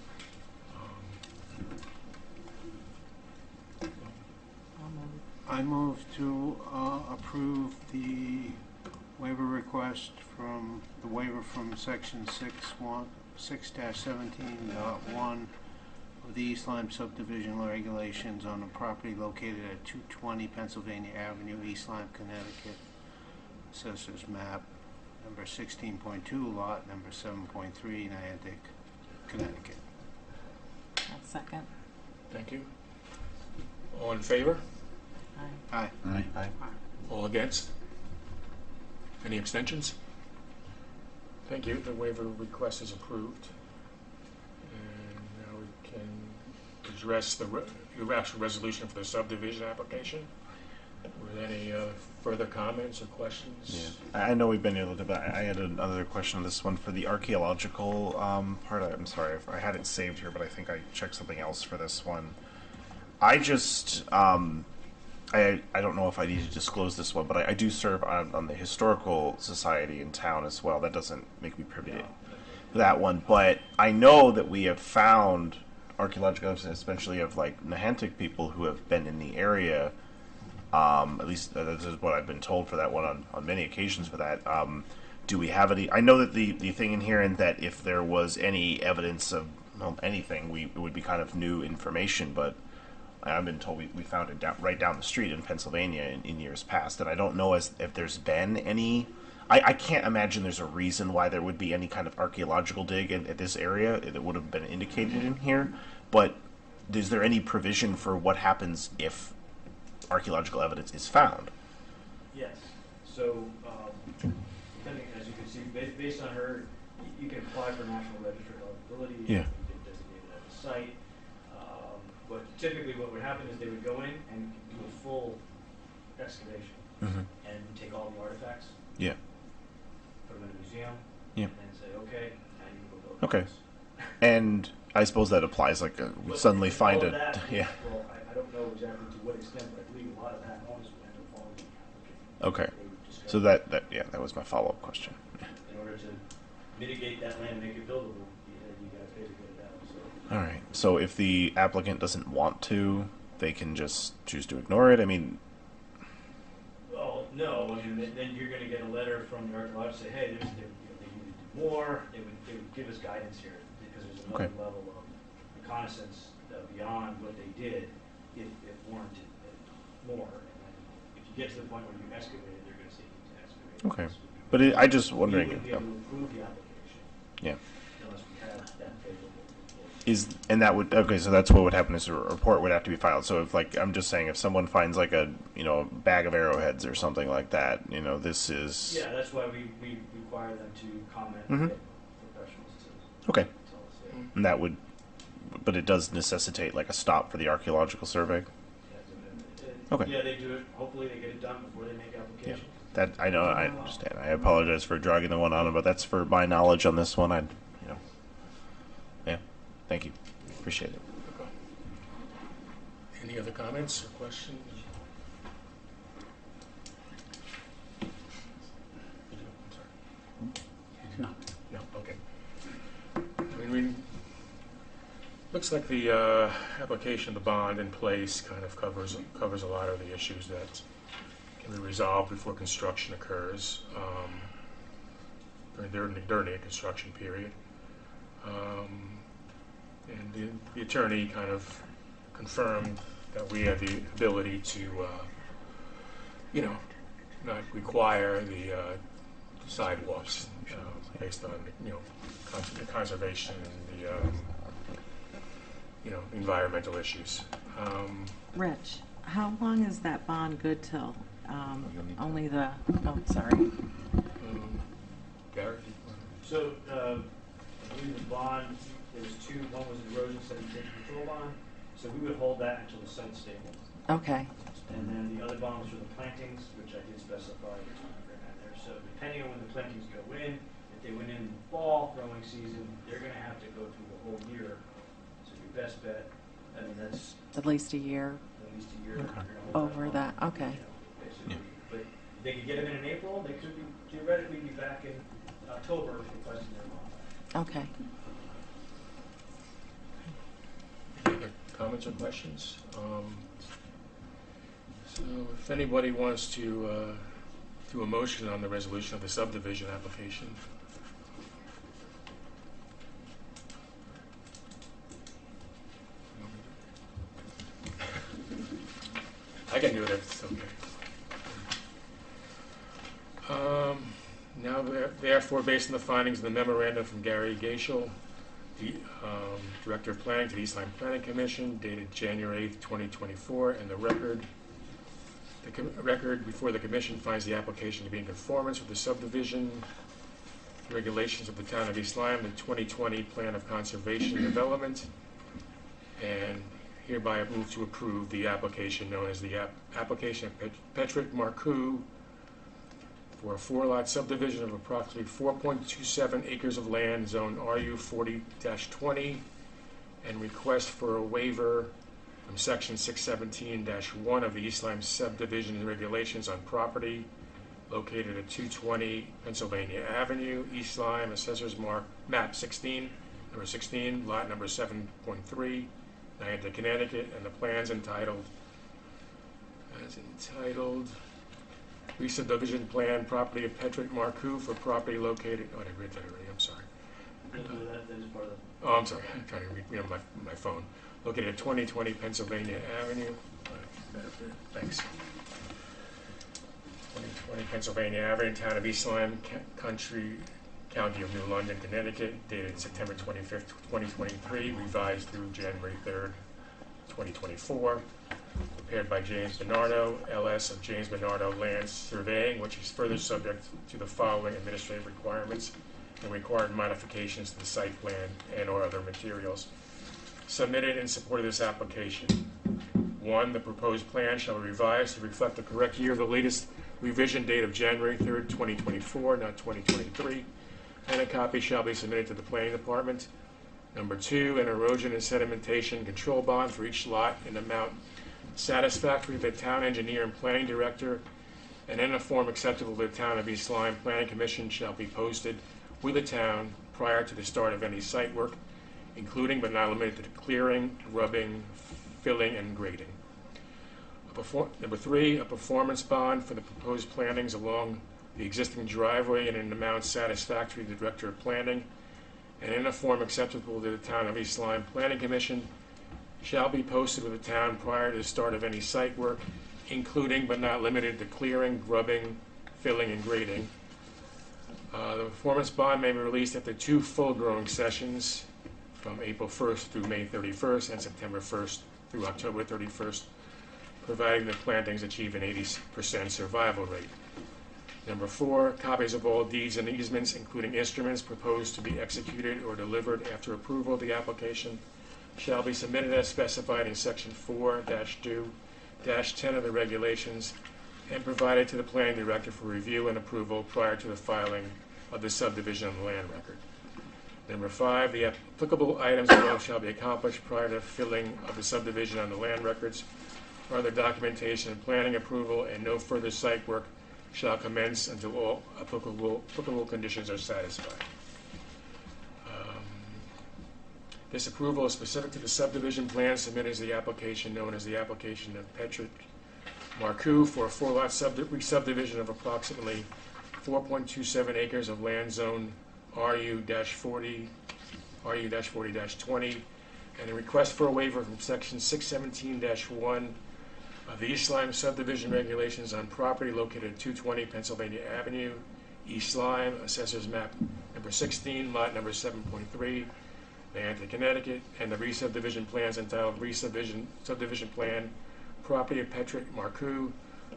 B: I'll move.
E: I move to approve the waiver request from, the waiver from section 6-17.1 of the East Lyme subdivision regulations on a property located at 220 Pennsylvania Avenue, East Lyme, Connecticut. Assessors map number 16.2, lot number 7.3, Niantic, Connecticut.
B: I'll second.
A: Thank you. All in favor?
B: Aye.
E: Aye.
F: Aye.
A: All against? Any abstentions? Thank you. The waiver request is approved. And now we can address your actual resolution for the subdivision application. Were there any further comments or questions?
C: Yeah. I know we've been able to, but I had another question on this one for the archaeological part. I'm sorry, I had it saved here, but I think I checked something else for this one. I just, I don't know if I need to disclose this one, but I do serve on the Historical Society in town as well. That doesn't make me privy to that one, but I know that we have found archaeological evidence, especially of like Niantic people who have been in the area. At least this is what I've been told for that one on many occasions for that. Do we have any? I know that the thing in here, and that if there was any evidence of anything, it would be kind of new information, but I've been told we found it right down the street in Pennsylvania in years past, and I don't know if there's been any. I can't imagine there's a reason why there would be any kind of archaeological dig at this area that would have been indicated in here, but is there any provision for what happens if archaeological evidence is found?
G: Yes. So, depending, as you can see, based on her, you can apply for National Register of Eligibility.
C: Yeah.
G: You get designated as a site. Typically what would happen is they would go in and do a full excavation. and take all the artifacts,
C: Yeah.
G: put them in a museum,
C: Yeah.
G: and then say, okay, now you can go build a
C: Okay.
G: house.
C: And I suppose that applies. Like we suddenly find
G: all of
C: it.
G: that,
C: Yeah.
G: Well, I don't know exactly to what extent, but I believe a lot of that always will end up falling in the application.
C: Okay.
G: They would discover
C: So that was my follow-up question.
G: in order to mitigate that land and make it buildable, you gotta pay to get it out, so.
C: All right. So if the applicant doesn't want to, they can just choose to ignore it. I mean,
G: Well, no, I mean, then you're gonna get a letter from the archaeologist say, hey, they need to do more, they would give us guidance here, because there's another
C: Okay.
G: level of reconnaissance beyond what they did, if warranted more. And then if you get to the point where you excavate it, they're gonna say you need to excavate.
C: okay.
G: This would be-
C: But I just
G: We
C: wondering.
G: wouldn't be able to approve the application
C: Yeah.
G: unless we had that favorable report.
C: And that would okay. So that's what would happen is a report would have to be filed. So if like I'm just saying, if someone finds like a bag of arrowheads or something like that, this is
G: Yeah, that's why we require them to comment
C: Mhm.
G: with professionals to
C: okay.
G: tell us, yeah.
C: And that would, but it does necessitate like a stop for the archaeological survey. Okay.
G: Yeah, they do it, hopefully they get it done before they make application.
C: That I know, I understand. I apologize for dragging the one on, but that's for my knowledge on this one. Yeah. Thank you. Appreciate it.
A: Any other comments or questions?
D: No.
A: No, okay. I mean, looks like the application, the bond in place kind of covers a lot of the issues that can be resolved before construction occurs, during the construction period. And the attorney kind of confirmed that we had the ability to, not require the sidewalks based on, the conservation and the, environmental issues.
B: Rich, how long is that bond good till? Only the, sorry.
A: Gary?
G: So, I believe the bond, there was two, one was an erosion sedimentation control bond, so we would hold that until the site's stable.
B: Okay,
G: And then the other bond was for the plantings, which I did specify, which I'm bring on there. So depending on when the plantings go in, if they went in the fall growing season, they're gonna have to go through the whole year. So your best bet, I mean, that's
B: at least a year
G: at least a year. You're gonna hold
B: over
G: bond,
B: that, okay.
G: Basically. But if they could get them in April, they could be theoretically be back in October requesting their bond back.
B: Okay.
A: Any other comments or questions? So if anybody wants to do a motion on the resolution of the subdivision application. I can do it if it's okay. Now, therefore, based on the findings of the memorandum from Gary Gaishel, the Director of Planning to the East Lyme Planning Commission, dated January 8th, 2024, and the record before the commission finds the application to be in conformance with the subdivision regulations of the town of East Lyme, the 2020 Plan of Conservation and Development, and hereby move to approve the application known as the application of Petrick Marcoux for a 4-lot subdivision of approximately 4.27 acres of land, zone RU 40-20, and request for a waiver from section 617-1 of the East Lyme subdivision regulations on property located at 220 Pennsylvania Avenue, East Lyme, Assessor's Map 16, number 16, lot number 7.3, Niantic, Connecticut, and the plans entitled Re-subdivision Plan, Property of Petrick Marcoux for property located, I read that already, I'm sorry.
G: That is part of the.
A: Oh, I'm sorry, I'm trying to read on my phone. Located at 2020 Pennsylvania Avenue. Thanks. 2020 Pennsylvania Avenue, town of East Lyme, County of New London, Connecticut, dated September 25th, 2023, revised through January 3rd, 2024. Prepared by James Bernardo, LS of James Bernardo Land Surveying, which is further subject to the following administrative requirements and required modifications to the site plan and or other materials submitted in support of this application. 1, the proposed plan shall be revised to reflect the correct year of the latest revision date of January 3rd, 2024, not 2023, and a copy shall be submitted to the planning department. Number 2, an erosion and sedimentation control bond for each lot in amount satisfactory to the town engineer and planning director, and in a form acceptable to the town of East Lyme Planning Commission shall be posted with the town prior to the start of any site work, including but not limited to clearing, grubbing, filling, and grading. Number 3, a performance bond for the proposed plantings along the existing driveway in an amount satisfactory to the Director of Planning, and in a form acceptable to the town of East Lyme Planning Commission, shall be posted with the town prior to the start of any site work, including but not limited to clearing, grubbing, filling, and grading. The performance bond may be released after 2 full growing sessions from April 1st through May 31st and September 1st through October 31st, providing the plantings achieve an 80% survival rate. Number 4, copies of all deeds and easements, including instruments proposed to be executed or delivered after approval of the application, shall be submitted as specified in Section 4-2-10 of the regulations and provided to the planning director for review and approval prior to the filing of the subdivision on the land record. Number 5, the applicable items above shall be accomplished prior to filling of the subdivision on the land records, further documentation and planning approval, and no further site work shall commence until all applicable conditions are satisfied. This approval is specific to the subdivision plan submitted as the application known as the application of Patrick Marcoux for a 4-lot subdivision of approximately 4.27 acres of land zone RU-40, RU-40-20, and a request for a waiver from Section 617-1 of the East Lyme subdivision regulations on property located at 220 Pennsylvania Avenue, East Lyme, Assessor's Map number 16, lot number 7.3, Niantic, Connecticut, and the re-subdivision plans entitled Subdivision Plan, Property of Patrick Marcoux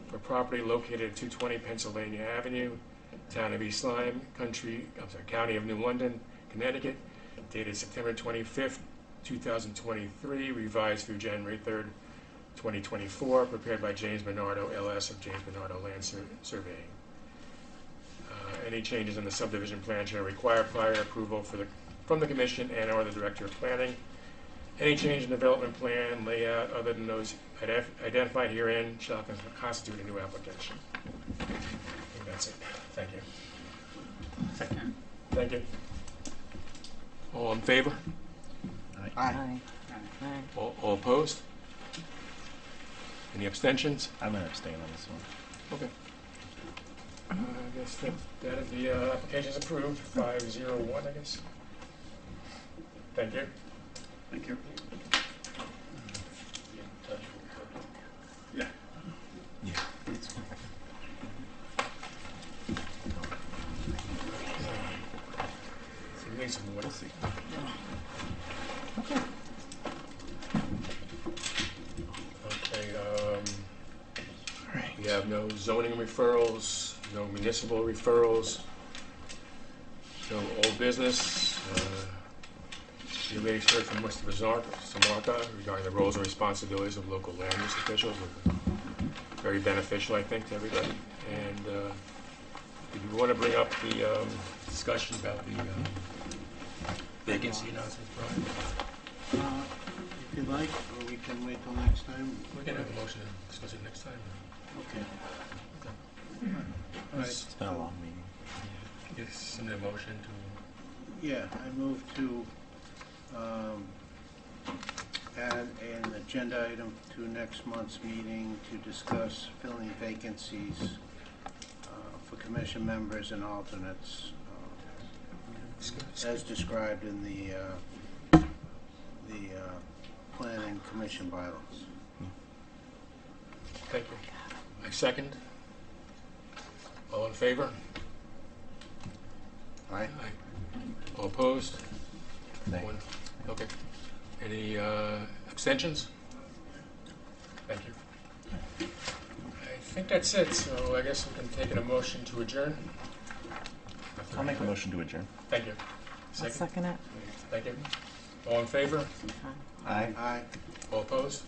A: for property located at 220 Pennsylvania Avenue, Town of East Lyme, County of New London, Connecticut, dated September 25th, 2023, revised through January 3rd, 2024, prepared by James Bernardo, LS of James Bernardo Land Surveying. Any changes in the subdivision plan shall require prior approval from the Commission and or the Director of Planning. Any change in development plan, layout, other than those identified herein shall constitute a new application. I think that's it. Thank you.
D: Second.
A: Thank you. All in favor?
B: Aye. Aye.
A: All opposed? Any abstentions?
C: I'm going to abstain on this one.
A: Okay. I guess that is the application is approved, 501, I guess. Thank you.
L: Thank you. Yeah.
C: Yeah.
A: So we need some water. Okay, we have no zoning referrals, no municipal referrals, no old business. You may have heard from Mr. Samarka regarding the roles and responsibilities of local land use officials. Very beneficial, I think, to everybody. And if you want to bring up the discussion about the vacancy announcement, Brian?
E: If you'd like, or we can wait till next time.
A: We can have a motion to discuss it next time.
E: Okay. All right.
C: It's been a long meeting.
A: Yes, send a motion to.
E: Yeah, I move to add an agenda item to next month's meeting to discuss filling vacancies for commission members and alternates as described in the planning commission bylaws.
A: Thank you. I second. All in favor?
E: Aye.
A: All opposed?
C: Nay.
A: One. Okay. Any abstentions? Thank you. I think that's it, so I guess we can take a motion to adjourn.
C: I'll make a motion to adjourn.
A: Thank you.
B: I'll second it.
A: Thank you. All in favor?
B: Aye.
C: Aye.
E: Aye.
A: All opposed?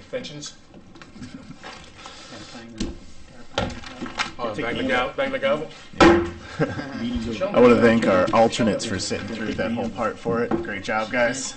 A: abstentions?
D: Gotta
A: Bang the gavel?
C: I want to thank our alternates for sitting through that whole part for it. Great job, guys.